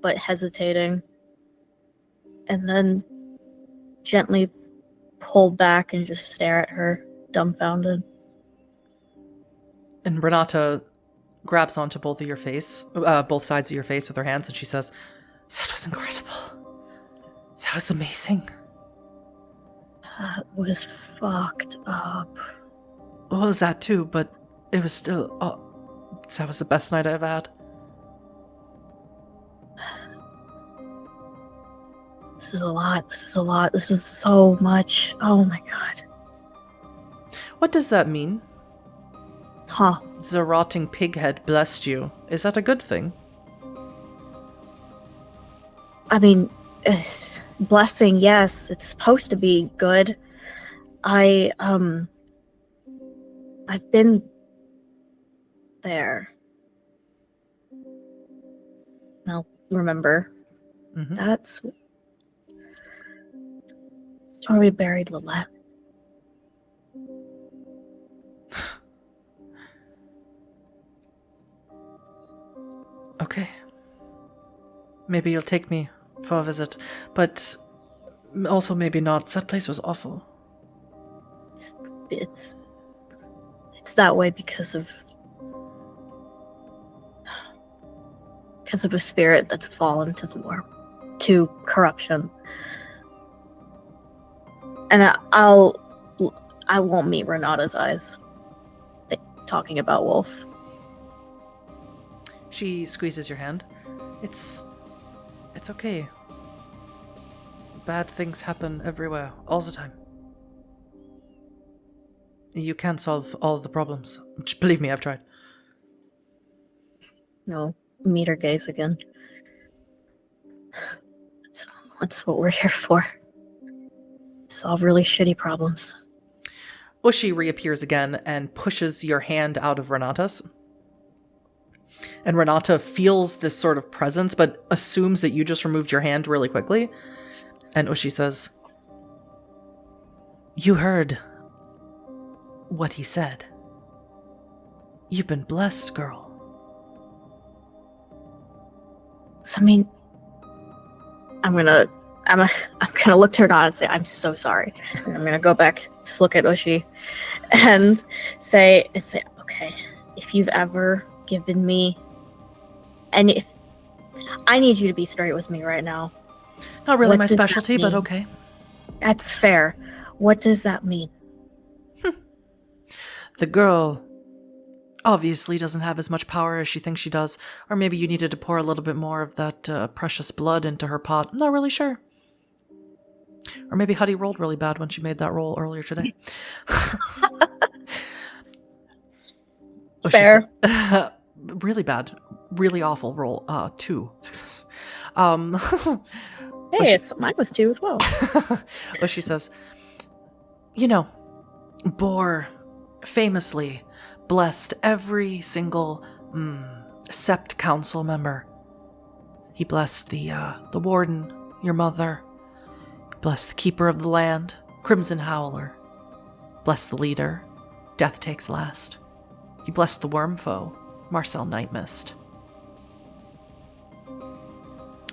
but hesitating, and then gently pull back and just stare at her, dumbfounded. And Renata grabs onto both sides of your face with her hands, and she says, "That was incredible. That was amazing." That was fucked up. Well, it was that too, but it was still... that was the best night I've had. This is a lot. This is so much. Oh my god. What does that mean? Huh. The rotting pighead blessed you. Is that a good thing? I mean, blessing, yes. It's supposed to be good. I've been there. Now, remember, that's where we buried Lilette. Okay. Maybe you'll take me for a visit, but also maybe not. That place was awful. It's that way because of a spirit that's fallen to corruption. And I won't meet Renata's eyes talking about Wolf. She squeezes your hand. It's okay. Bad things happen everywhere, all the time. You can't solve all the problems. Believe me, I've tried. No, meet her gaze again. That's what we're here for. Solve really shitty problems. Ushi reappears again and pushes your hand out of Renata's. And Renata feels this sort of presence, but assumes that you just removed your hand really quickly. And Ushi says, "You heard what he said." You've been blessed, girl. So, I mean, I'm gonna look to her and say, I'm so sorry. And I'm gonna go back to look at Ushi and say, okay, if you've ever given me, and if I need you to be straight with me right now. Not really my specialty, but okay. That's fair. What does that mean? The girl obviously doesn't have as much power as she thinks she does, or maybe you needed to pour a little bit more of that precious blood into her pot. I'm not really sure. Or maybe Huddy rolled really bad when she made that roll earlier today. Fair. Really bad. Really awful roll. 2 success. Hey, mine was 2 as well. But she says, you know, Boar famously blessed every single Sept Council member. He blessed the warden, your mother, blessed the keeper of the land, Crimson Howler, blessed the leader, Death Takes Last. He blessed the Wyrm foe, Marcel Nightmist.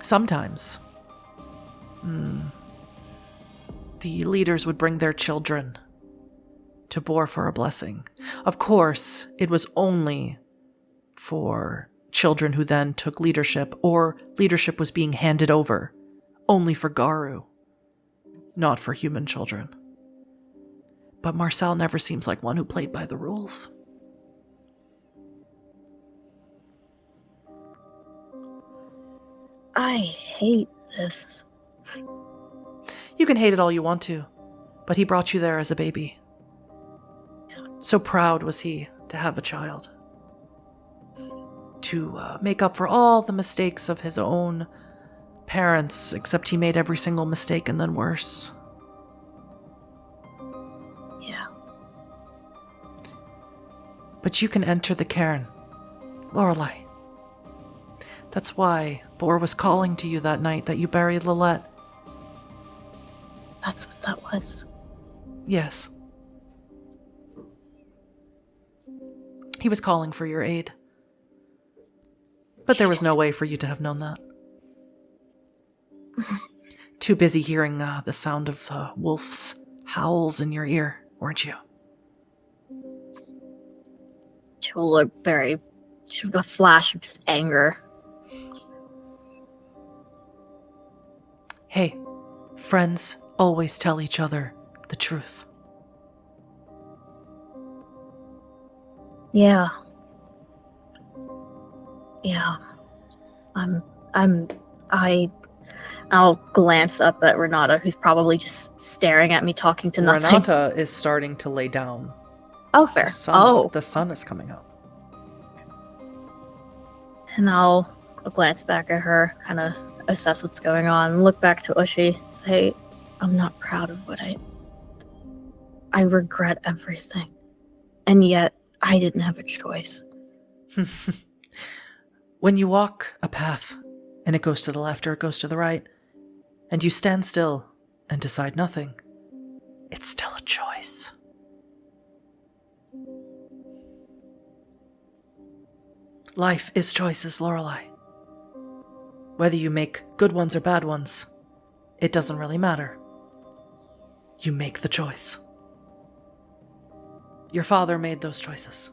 Sometimes, the leaders would bring their children to Boar for a blessing. Of course, it was only for children who then took leadership, or leadership was being handed over, only for Garu, not for human children. But Marcel never seems like one who played by the rules. I hate this. You can hate it all you want to, but he brought you there as a baby. So proud was he to have a child. To make up for all the mistakes of his own parents, except he made every single mistake and then worse. Yeah. But you can enter the cairn, Lorelei. That's why Boar was calling to you that night that you buried Lilette. That's what that was. Yes. He was calling for your aid. But there was no way for you to have known that. Too busy hearing the sound of wolf's howls in your ear, weren't you? She will look a flash of just anger. Hey, friends always tell each other the truth. Yeah. I'll glance up at Renata, who's probably just staring at me, talking to nothing. Renata is starting to lay down. Oh, fair. The sun is coming up. And I'll glance back at her, kind of assess what's going on, look back to Ushi, say, I'm not proud of what I regret everything. And yet, I didn't have a choice. When you walk a path, and it goes to the left or it goes to the right, and you stand still and decide nothing, it's still a choice. Life is choices, Lorelei. Whether you make good ones or bad ones, it doesn't really matter. You make the choice. Your father made those choices.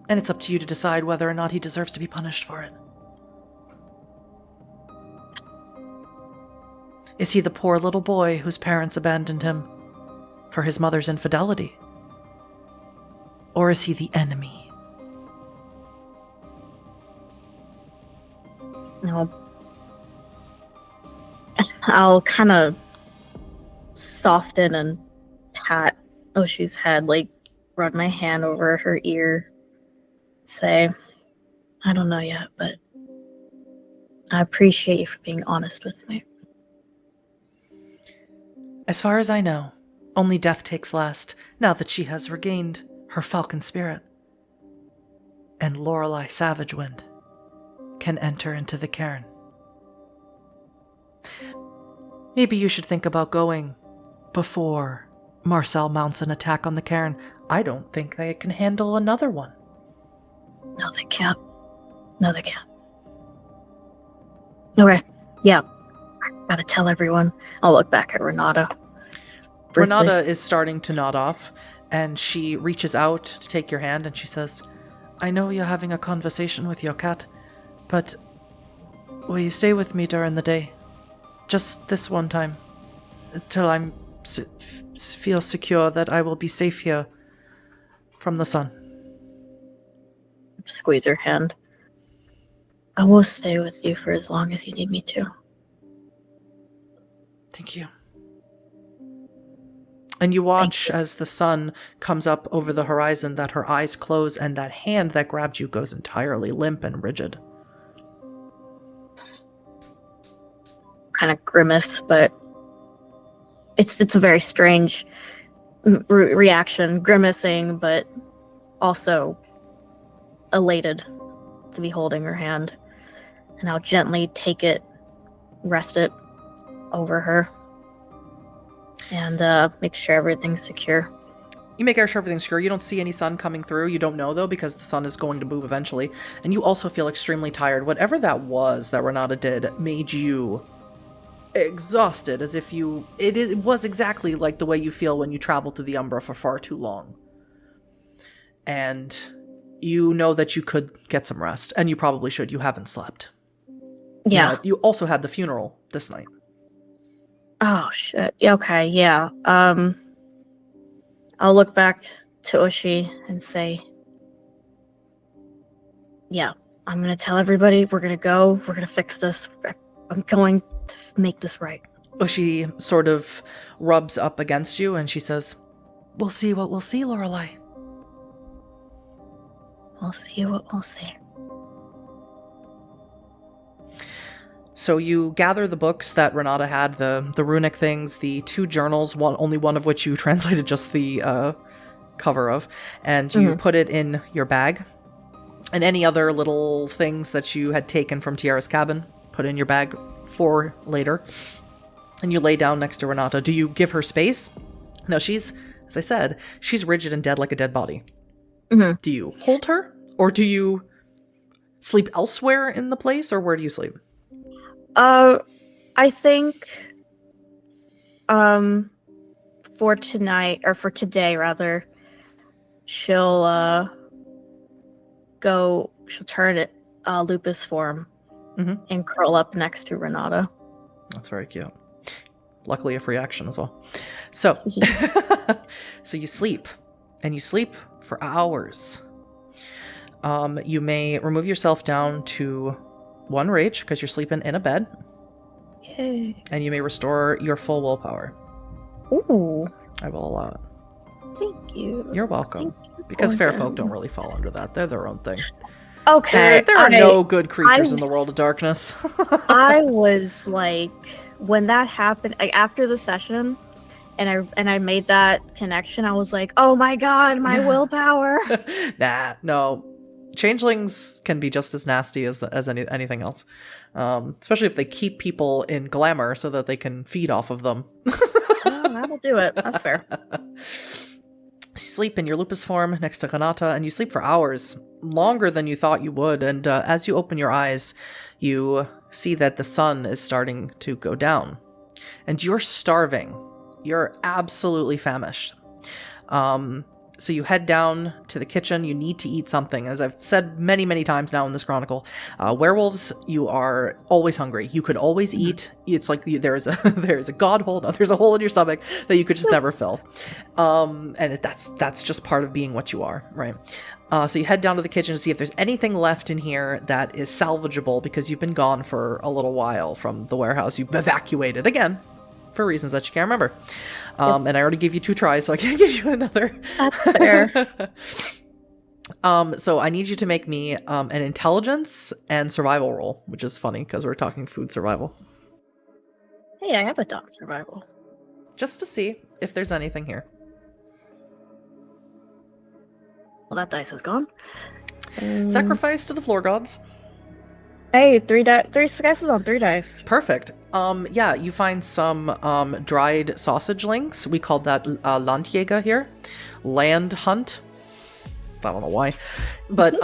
And it's up to you to decide whether or not he deserves to be punished for it. Is he the poor little boy whose parents abandoned him for his mother's infidelity? Or is he the enemy? No. I'll kind of soften and pat Oshi's head, like run my hand over her ear, say, I don't know yet, but I appreciate you for being honest with me. As far as I know, only Death Takes Last now that she has regained her falcon spirit. And Lorelei Savagewind can enter into the cairn. Maybe you should think about going before Marcel mounts an attack on the cairn. I don't think they can handle another one. No, they can't. No, they can't. Okay. Yeah. I gotta tell everyone. I'll look back at Renata. Briefly. Renata is starting to nod off, and she reaches out to take your hand, and she says, I know you're having a conversation with your cat, but will you stay with me during the day? Just this one time, until I feel secure that I will be safe here from the sun. Squeeze her hand. I will stay with you for as long as you need me to. Thank you. And you watch as the sun comes up over the horizon, that her eyes close, and that hand that grabbed you goes entirely limp and rigid. Kind of grimace, but it's a very strange reaction. Grimacing, but also elated to be holding her hand. And I'll gently take it, rest it over her, and make sure everything's secure. You make sure everything's secure. You don't see any sun coming through. You don't know, though, because the sun is going to move eventually. And you also feel extremely tired. Whatever that was that Renata did made you exhausted, as if it was exactly like the way you feel when you travel to the Umbra for far too long. And you know that you could get some rest, and you probably should. You haven't slept. Yeah. You also had the funeral this night. Oh, shit. Okay, yeah. I'll look back to Ushi and say, yeah, I'm going to tell everybody, we're going to go, we're going to fix this. I'm going to make this right. Ushi sort of rubs up against you, and she says, we'll see what we'll see, Lorelei. We'll see what we'll see. So you gather the books that Renata had, the runic things, the 2 journals, only one of which you translated just the cover of, and you put it in your bag. And any other little things that you had taken from Tiara's cabin, put in your bag for later. And you lay down next to Renata. Do you give her space? No, she's, as I said, she's rigid and dead like a dead body. Mm-hmm. Do you hold her? Or do you sleep elsewhere in the place? Or where do you sleep? I think, for tonight, or for today, rather, she'll turn it, lupus form, and curl up next to Renata. That's very cute. Luckily a free action as well. So, so you sleep, and you sleep for hours. You may remove yourself down to 1 rage, because you're sleeping in a bed. Yay. And you may restore your full willpower. Ooh. I will allow it. Thank you. You're welcome. Thank you, because fair folk don't really fall under that. They're their own thing. Okay. There are no good creatures in the world of darkness. I was like, when that happened, like, after the session, and I made that connection, I was like, oh my god, my willpower. Nah, no. Changelings can be just as nasty as anything else, especially if they keep people in glamour so that they can feed off of them. Well, that'll do it. That's fair. You sleep in your lupus form next to Kanata, and you sleep for hours, longer than you thought you would. And as you open your eyes, you see that the sun is starting to go down, and you're starving. You're absolutely famished. So you head down to the kitchen. You need to eat something. As I've said many, many times now in this chronicle, werewolves, you are always hungry. You could always eat. It's like there's a god hole. No, there's a hole in your stomach that you could just never fill. And that's just part of being what you are, right? So you head down to the kitchen to see if there's anything left in here that is salvageable, because you've been gone for a little while from the warehouse. You've evacuated again, for reasons that you can't remember. And I already gave you 2 tries, so I can't give you another. That's fair. So I need you to make me an intelligence and survival roll, which is funny because we're talking food survival. Hey, I have a dog survival. Just to see if there's anything here. Well, that dice is gone. Sacrifice to the floor gods. Hey, three successes on 3 dice. Perfect. Yeah, you find some dried sausage links. We called that Landjäger here. Land hunt. I don't know why. But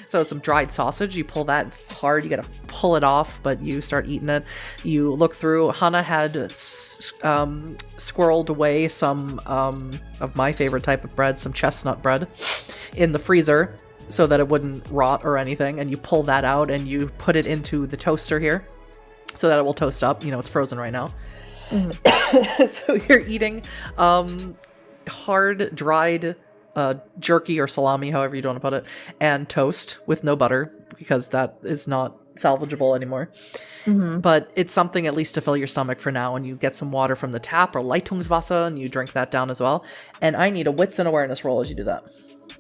so some dried sausage, you pull that, it's hard, you gotta pull it off, but you start eating it. You look through, Hannah had squirreled away some of my favorite type of bread, some chestnut bread, in the freezer so that it wouldn't rot or anything, and you pull that out and you put it into the toaster here so that it will toast up. You know, it's frozen right now. So you're eating hard dried jerky or salami, however you want to put it, and toast with no butter, because that is not salvageable anymore. But it's something at least to fill your stomach for now, and you get some water from the tap or Leitungswasser, and you drink that down as well. And I need a wits and awareness roll as you do that.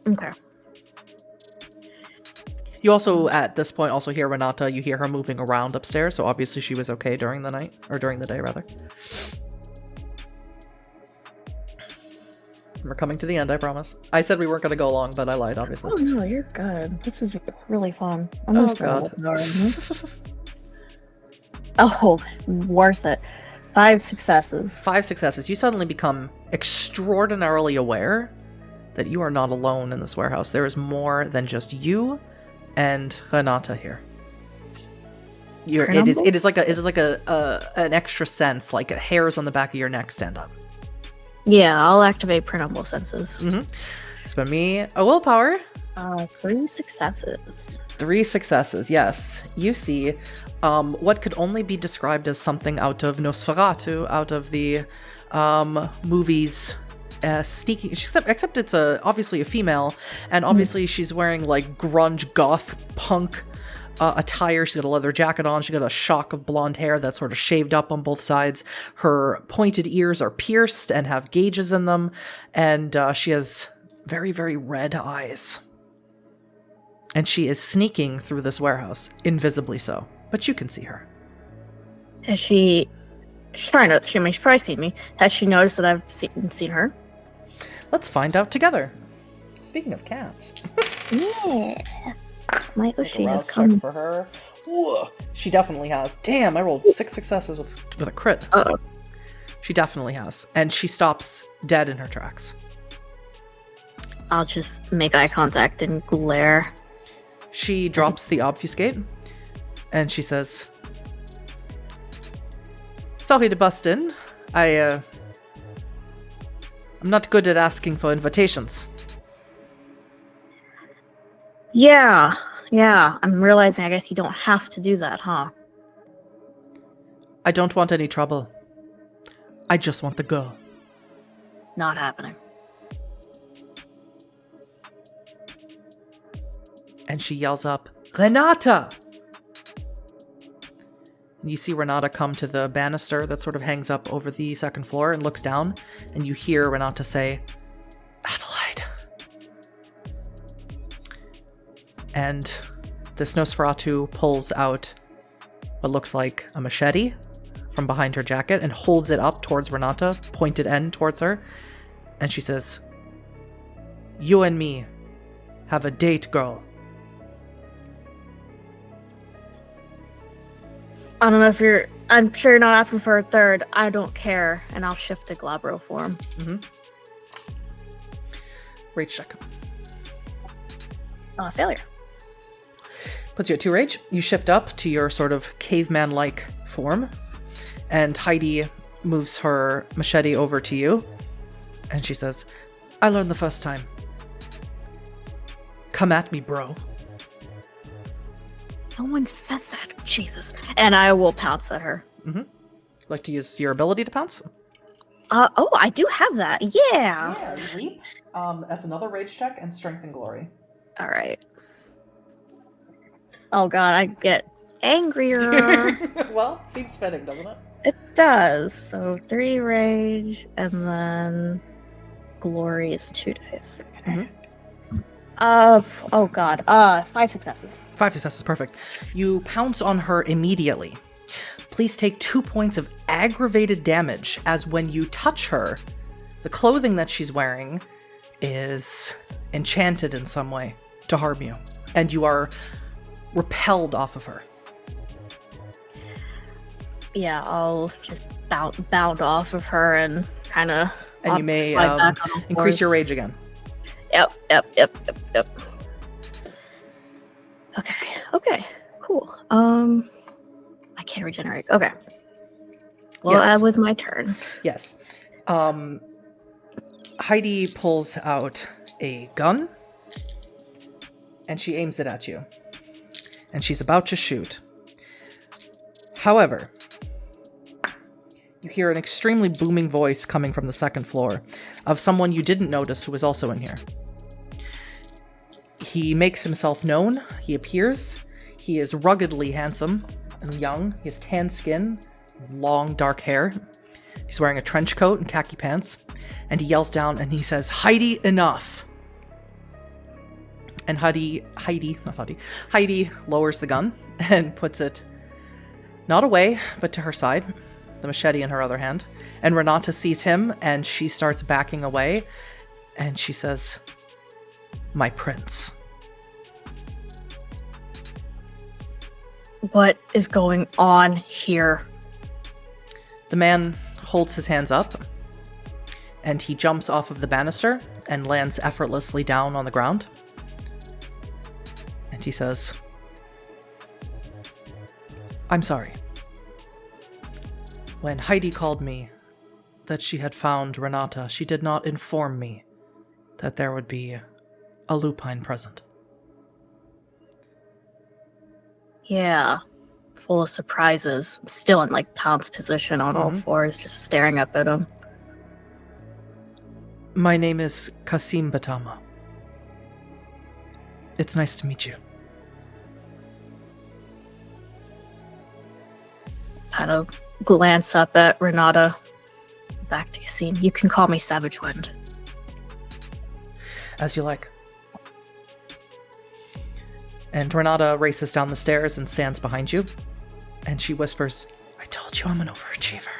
Okay. You also, at this point, also hear Renata. You hear her moving around upstairs, so obviously she was okay during the night, or during the day, rather. We're coming to the end, I promise. I said we weren't going to go long, but I lied, obviously. Oh no, you're good. This is really fun. Oh, God. Oh, worth it. 5 successes. 5 successes. You suddenly become extraordinarily aware that you are not alone in this warehouse. There is more than just you and Renata here. It is like an extra sense, like hairs on the back of your neck stand up. Yeah, I'll activate printable senses. Spend me a willpower. 3 successes. 3 successes, yes. You see what could only be described as something out of Nosferatu, out of the movies. Sneaking, except it's obviously a female, and obviously she's wearing like grunge goth punk attire. She's got a leather jacket on. She's got a shock of blonde hair that's sort of shaved up on both sides. Her pointed ears are pierced and have gauges in them, and she has very, very red eyes. And she is sneaking through this warehouse, invisibly so, but you can see her. Has she's trying to, she's probably seen me. Has she noticed that I've seen her? Let's find out together. Speaking of cats. Yeah. My Ushi has check come. for her. Ooh, she definitely has. Damn, I rolled 6 successes with a crit. Uh-oh. She definitely has. And she stops dead in her tracks. I'll just make eye contact and glare. She drops the obfuscate, and she says, "Sorry to bust in. I'm not good at asking for invitations." Yeah. I'm realizing I guess you don't have to do that, huh? I don't want any trouble. I just want the girl. Not happening. And she yells up, "Renata!" And you see Renata come to the banister that sort of hangs up over the second floor and looks down, and you hear Renata say, "Adelaide." And this Nosferatu pulls out what looks like a machete from behind her jacket and holds it up towards Renata, pointed end towards her. And she says, "You and me have a date, girl." I don't know if I'm sure you're not asking for a third. I don't care. And I'll shift to Glabro form. Rage check. Failure. Puts you at 2 rage. You shift up to your sort of caveman-like form. And Heidi moves her machete over to you. And she says, "I learned the first time. Come at me, bro." No one says that. Jesus. And I will pounce at her. Like to use your ability to pounce? Oh, I do have that. Yeah. Yeah, leap. That's another rage check and strength and glory. All right. Oh god, I get angrier. Well, seems fitting, doesn't it? It does. So 3 rage, and then glory is 2 dice. Okay. Oh god. 5 successes. 5 successes, perfect. You pounce on her immediately. Please take 2 points of aggravated damage, as when you touch her, the clothing that she's wearing is enchanted in some way to harm you. And you are repelled off of her. Yeah, I'll just bound off of her and kind of. And you may increase your rage again. Yep. Okay, cool. I can't regenerate. Okay. Well, Yes. that was my turn. Yes. Heidi pulls out a gun, and she aims it at you. And she's about to shoot. However, you hear an extremely booming voice coming from the second floor of someone you didn't notice who was also in here. He makes himself known. He appears. He is ruggedly handsome and young. He has tan skin, long dark hair. He's wearing a trench coat and khaki pants. And he yells down and he says, "Heidi, enough." And Heidi lowers the gun and puts it not away, but to her side, the machete in her other hand. And Renata sees him and she starts backing away. And she says, "My prince." What is going on here? The man holds his hands up and he jumps off of the banister and lands effortlessly down on the ground. And he says, "I'm sorry. When Heidi called me that she had found Renata, she did not inform me that there would be a lupine present." Yeah, full of surprises. I'm still in pounce position on all fours, just staring up at him. "My name is Kasim Batama. It's nice to meet you." Kind of glance up at Renata. Back to Kasim. You can call me Savagewind. "As you like." And Renata races down the stairs and stands behind you. And she whispers, "I told you I'm an overachiever."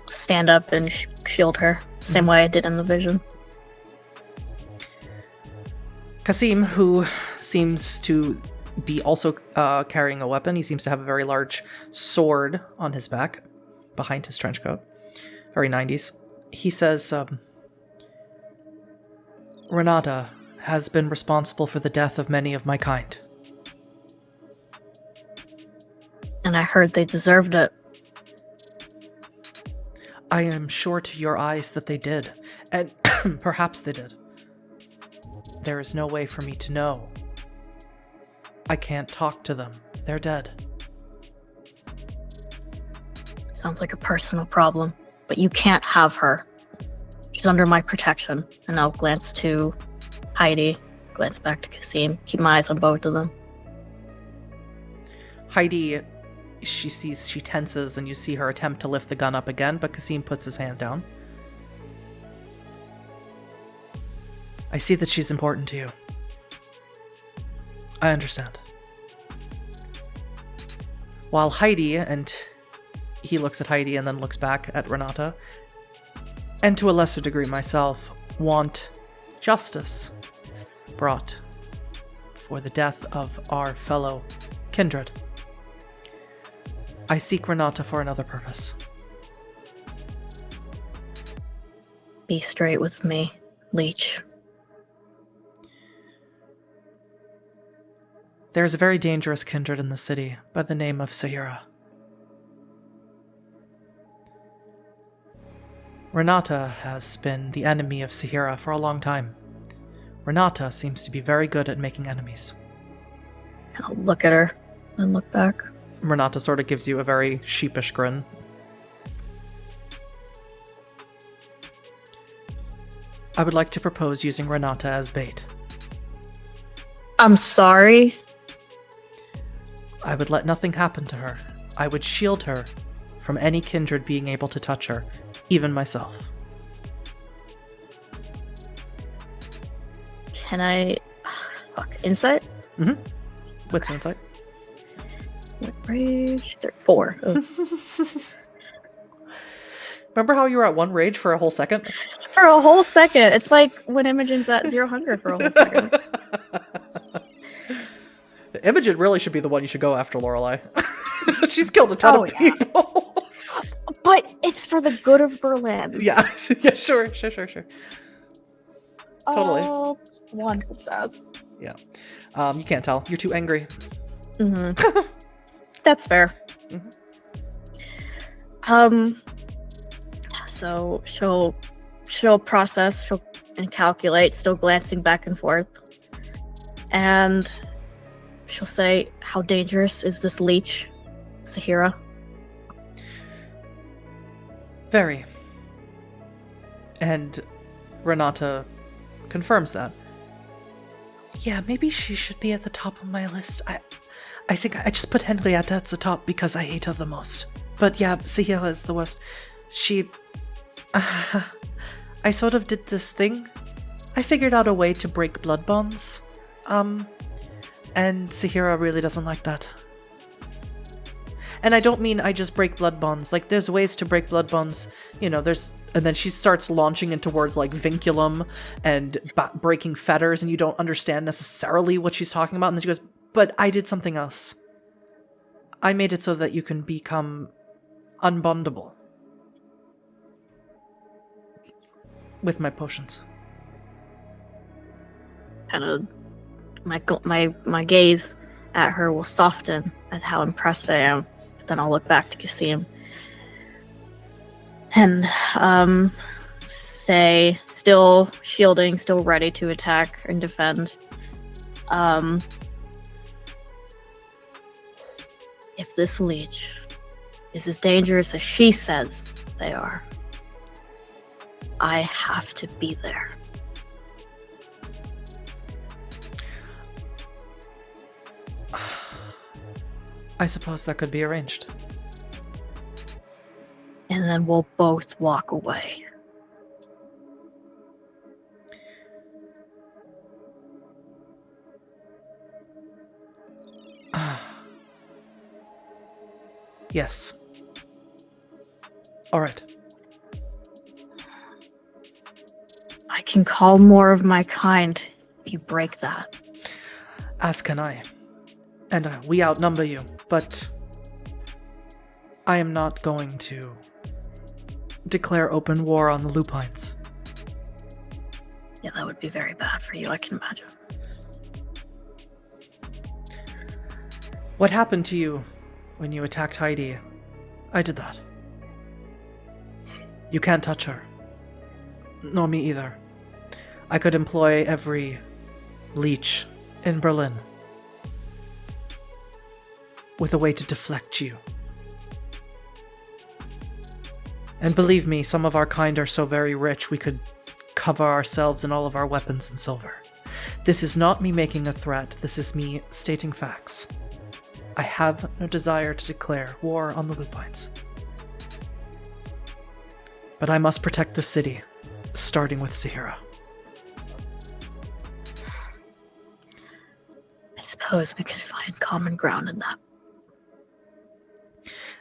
Stand up and shield her. Same way I did in the vision. Kasim, who seems to be also carrying a weapon, he seems to have a very large sword on his back, behind his trench coat. Very 90s. He says, "Renata has been responsible for the death of many of my kind. And I heard they deserved it." I am sure to your eyes that they did, and perhaps they did. There is no way for me to know. I can't talk to them. They're dead." Sounds like a personal problem, but you can't have her. She's under my protection. And I'll glance to Heidi, glance back to Kasim, keep my eyes on both of them. Heidi, she tenses, and you see her attempt to lift the gun up again, but Kasim puts his hand down. "I see that she's important to you. I understand." While Heidi, and he looks at Heidi and then looks back at Renata, and to a lesser degree myself, want justice brought for the death of our fellow kindred. I seek Renata for another purpose. Be straight with me, Leech. There is a very dangerous kindred in the city by the name of Sahira. Renata has been the enemy of Sahira for a long time. Renata seems to be very good at making enemies. I'll look at her and look back. Renata sort of gives you a very sheepish grin. I would like to propose using Renata as bait. I'm sorry. I would let nothing happen to her. I would shield her from any kindred being able to touch her, even myself. Can I... Insight? Mm-hmm. What's insight? What rage? 4. Oh. Remember how you were at 1 rage for a whole second? For a whole second. It's like when Imogen's at 0 hunger for a whole second. Imogen really should be the one you should go after, Lorelei. She's killed a ton of people. But it's for the good of Berlin. Yeah, sure. Totally. Oh, one success. Yeah. You can't tell. You're too angry. Mm-hmm. That's fair. Mm-hmm. So she'll process, and calculate, still glancing back and forth. And she'll say, how dangerous is this leech, Saheera? Very. And Renata confirms that. Yeah, maybe she should be at the top of my list. I think I just put Henrietta at the top because I hate her the most. But yeah, Saheera is the worst. She... I sort of did this thing. I figured out a way to break blood bonds. And Saheera really doesn't like that. And I don't mean I just break blood bonds. Like, there's ways to break blood bonds. You know, there's... And then she starts launching into words like vinculum and breaking fetters, and you don't understand necessarily what she's talking about. And then she goes, but I did something else. I made it so that you can become unbondable. With my potions. Kind of... My gaze at her will soften at how impressed I am. Then I'll look back to Kasim. And, stay still shielding, still ready to attack and defend. If this leech is as dangerous as she says they are, I have to be there. I suppose that could be arranged. And then we'll both walk away. Yes. All right. I can call more of my kind if you break that. As can I. And we outnumber you, but I am not going to declare open war on the Lupines. Yeah, that would be very bad for you, I can imagine. What happened to you when you attacked Heidi? I did that. You can't touch her. Nor me either. I could employ every leech in Berlin with a way to deflect you. And believe me, some of our kind are so very rich we could cover ourselves and all of our weapons in silver. This is not me making a threat, this is me stating facts. I have no desire to declare war on the Lupines. But I must protect the city, starting with Saheera. I suppose we could find common ground in that.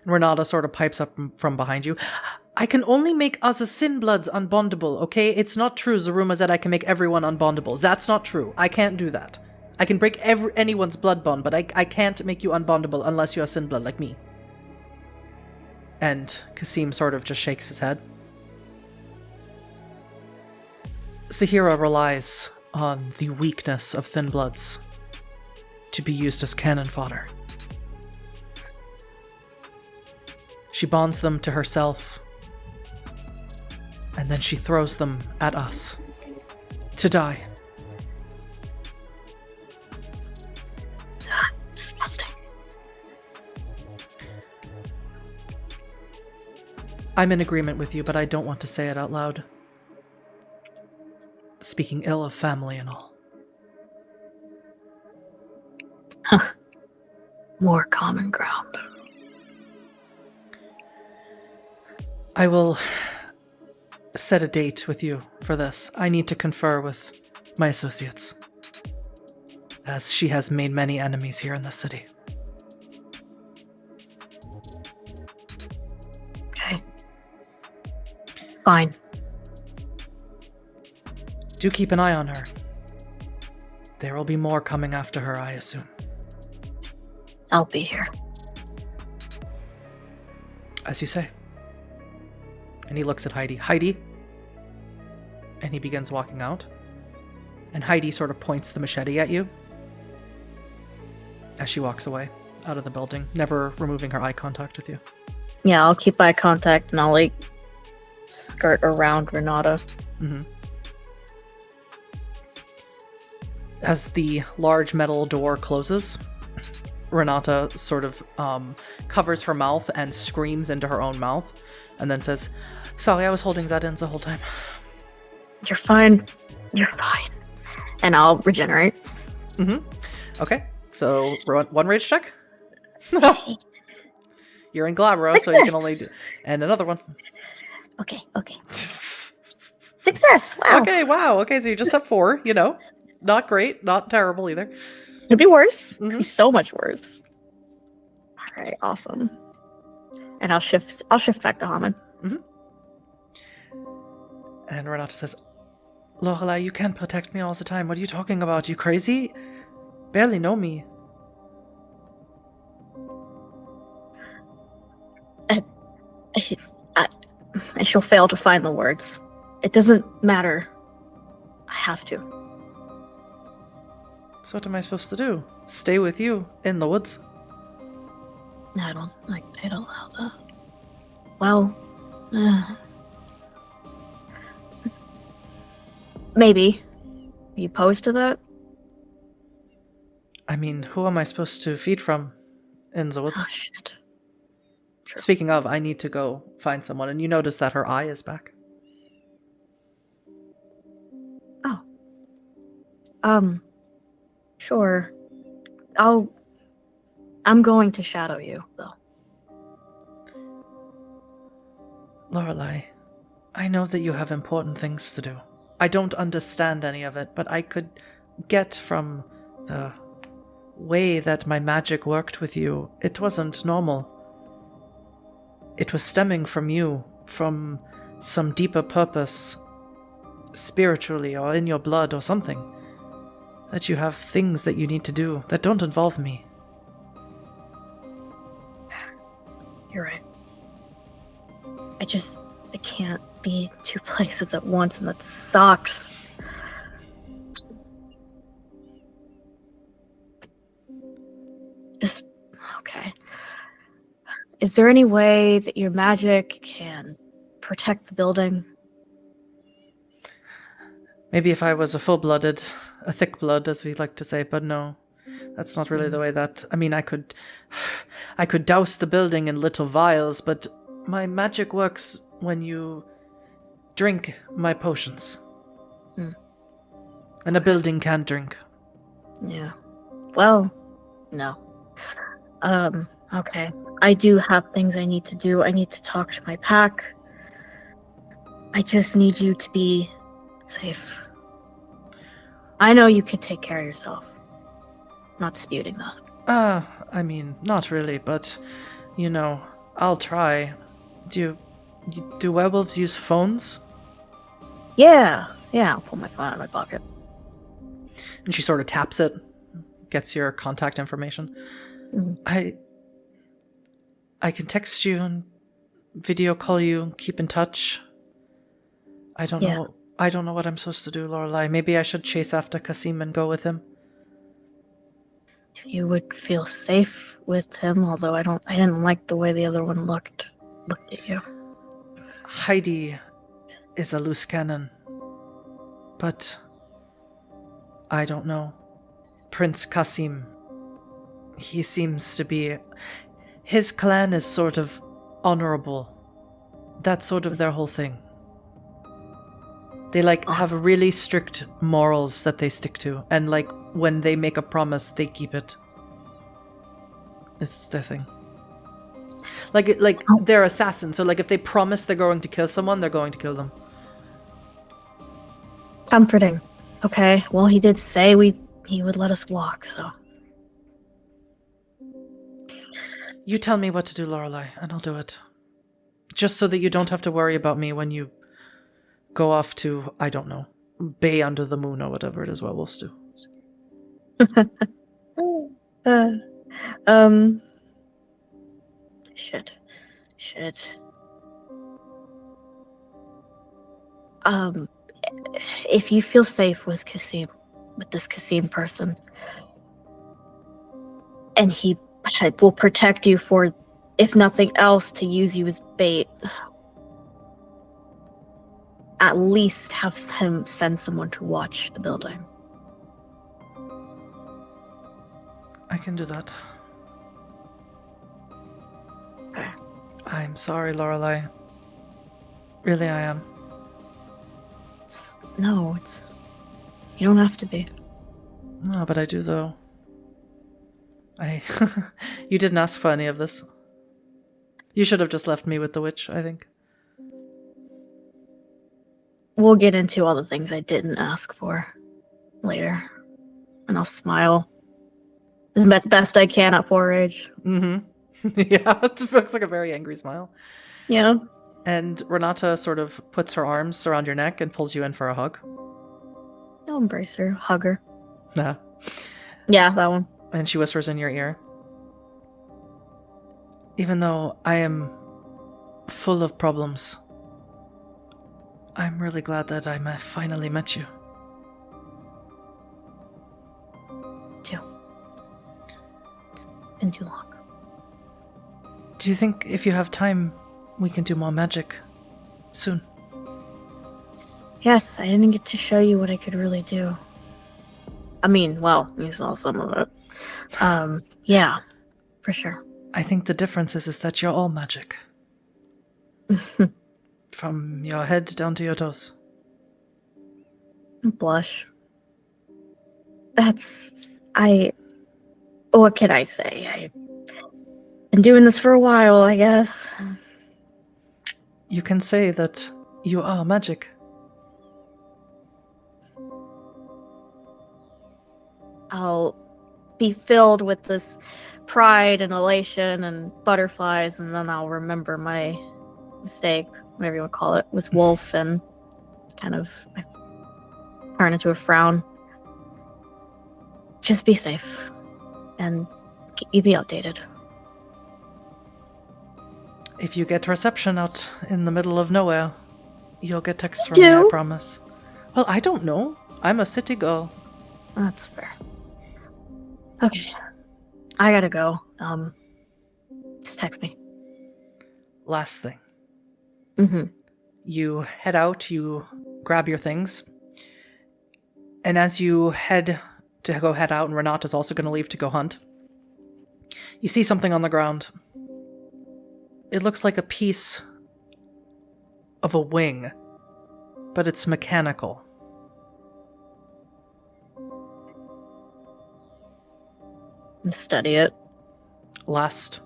Renata sort of pipes up from behind you. I can only make us as Sinbloods unbondable, okay? It's not true, Zaruma, that I can make everyone unbondable. That's not true. I can't do that. I can break anyone's blood bond, but I can't make you unbondable unless you're a Sinblood like me. And Kasim sort of just shakes his head. Saheera relies on the weakness of Thin Bloods to be used as cannon fodder. She bonds them to herself, and then she throws them at us to die. Disgusting. I'm in agreement with you, but I don't want to say it out loud. Speaking ill of family and all. Huh. More common ground. I will set a date with you for this. I need to confer with my associates, as she has made many enemies here in the city. Okay. Fine. Do keep an eye on her. There will be more coming after her, I assume. I'll be here. As you say. And he looks at Heidi. Heidi? And he begins walking out. And Heidi sort of points the machete at you as she walks away out of the building, never removing her eye contact with you. Yeah, I'll keep eye contact and I'll, like, skirt around Renata. Mm-hmm. As the large metal door closes, Renata sort of covers her mouth and screams into her own mouth, and then says, "Sorry, I was holding that in the whole time." You're fine. You're fine. And I'll regenerate. Mm-hmm. Okay, so one rage check. You're in Glabro, so you can only do... And another one. Okay. Success! Wow. Okay, wow. Okay, so you just have 4, you know. Not great, not terrible either. Could be worse. Mm-hmm. Could be so much worse. Alright, awesome. And I'll shift back to Haman. Mm-hmm. And Renata says, "Lorelei, you can't protect me all the time. What are you talking about? You crazy? Barely know me." I shall fail to find the words. It doesn't matter. I have to. So what am I supposed to do? Stay with you in the woods? I don't allow that. Well, maybe. Are you opposed to that? I mean, who am I supposed to feed from in the woods? Oh, shit. True. Speaking of, I need to go find someone, and you notice that her eye is back. Oh. Sure. I'm going to shadow you, though. Lorelei, I know that you have important things to do. I don't understand any of it, but I could get from the way that my magic worked with you. It wasn't normal. It was stemming from you, from some deeper purpose, spiritually or in your blood or something. That you have things that you need to do that don't involve me. You're right. I can't be 2 places at once, and that sucks. Okay. Is there any way that your magic can protect the building? Maybe if I was a full-blooded, a thick blood, as we like to say, but no. That's not really the way that... I mean, I could douse the building in little vials, but my magic works when you drink my potions. And a building can't drink. Yeah. Well, no. Okay. I do have things I need to do. I need to talk to my pack. I just need you to be safe. I know you can take care of yourself. Not disputing that. I mean, not really, but, you know, I'll try. Do werewolves use phones? Yeah, I'll pull my phone out of my pocket. And she sort of taps it, gets your contact information. Mm-hmm. I can text you and video call you and keep in touch. I don't know what I'm supposed to do, Lorelei. Maybe I should chase after Kasim and go with him. You would feel safe with him, although I didn't like the way the other one looked at you. Heidi is a loose cannon, but I don't know. Prince Kasim, he seems to be... His clan is sort of honorable. That's sort of their whole thing. They, have really strict morals that they stick to. And, when they make a promise, they keep it. It's their thing. They're assassins. So, if they promise they're going to kill someone, they're going to kill them. Comforting. Okay, well, he did say he would let us walk, so... You tell me what to do, Lorelei, and I'll do it. Just so that you don't have to worry about me when you go off to, I don't know, Bay under the moon or whatever it is werewolves do. Shit. If you feel safe with this Kasim person, and he will protect you for, if nothing else, to use you as bait, at least have him send someone to watch the building. I can do that. Okay. I'm sorry, Lorelei. Really, I am. You don't have to be. No, but I do, though. You didn't ask for any of this. You should have just left me with the witch, I think. We'll get into all the things I didn't ask for later. And I'll smile as best I can at Forage. Mm-hmm. Yeah, it looks like a very angry smile. Yeah. And Renata sort of puts her arms around your neck and pulls you in for a hug. I'll embrace her, hug her. Yeah. Yeah, that one. And she whispers in your ear, even though I am full of problems, I'm really glad that I finally met you. Too. It's been too long. Do you think if you have time, we can do more magic soon? Yes, I didn't get to show you what I could really do. I mean, well, you saw some of it. Yeah, for sure. I think the difference is that you're all magic. From your head down to your toes. Blush. What can I say? I've been doing this for a while, I guess. You can say that you are magic. I'll be filled with this pride and elation and butterflies, and then I'll remember my mistake, whatever you want to call it, with Wolf, and kind of turn into a frown. Just be safe and keep me updated. If you get reception out in the middle of nowhere, you'll get texts from me, I promise. Well, I don't know. I'm a city girl. That's fair. Okay. I gotta go. Just text me. Last thing. Mm-hmm. You head out, you grab your things, and as you head out, and Renata's also going to leave to go hunt, you see something on the ground. It looks like a piece of a wing, but it's mechanical. Study it. Last,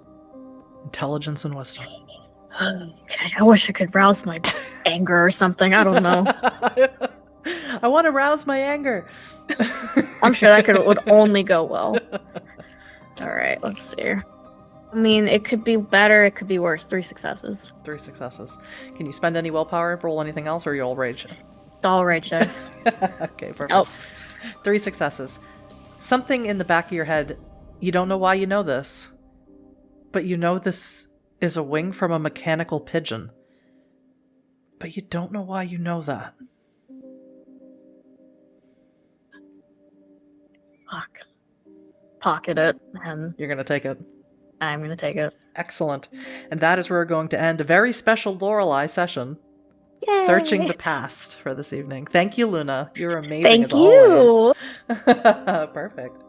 intelligence and wisdom. Okay, I wish I could rouse my anger or something. I don't know. I want to rouse my anger. I'm sure that would only go well. All right, let's see. I mean, it could be better, it could be worse. 3 successes. 3 successes. Can you spend any willpower, roll anything else, or are you all rage? All rage dice. Okay, perfect. Oh. 3 successes. Something in the back of your head, you don't know why you know this, but you know this is a wing from a mechanical pigeon. But you don't know why you know that. Fuck. Pocket it, and You're going to take it. I'm going to take it. Excellent. And that is where we're going to end a very special Lorelei session. Yay! Searching the past for this evening. Thank you, Luna. You're amazing Thank as you. always. Perfect.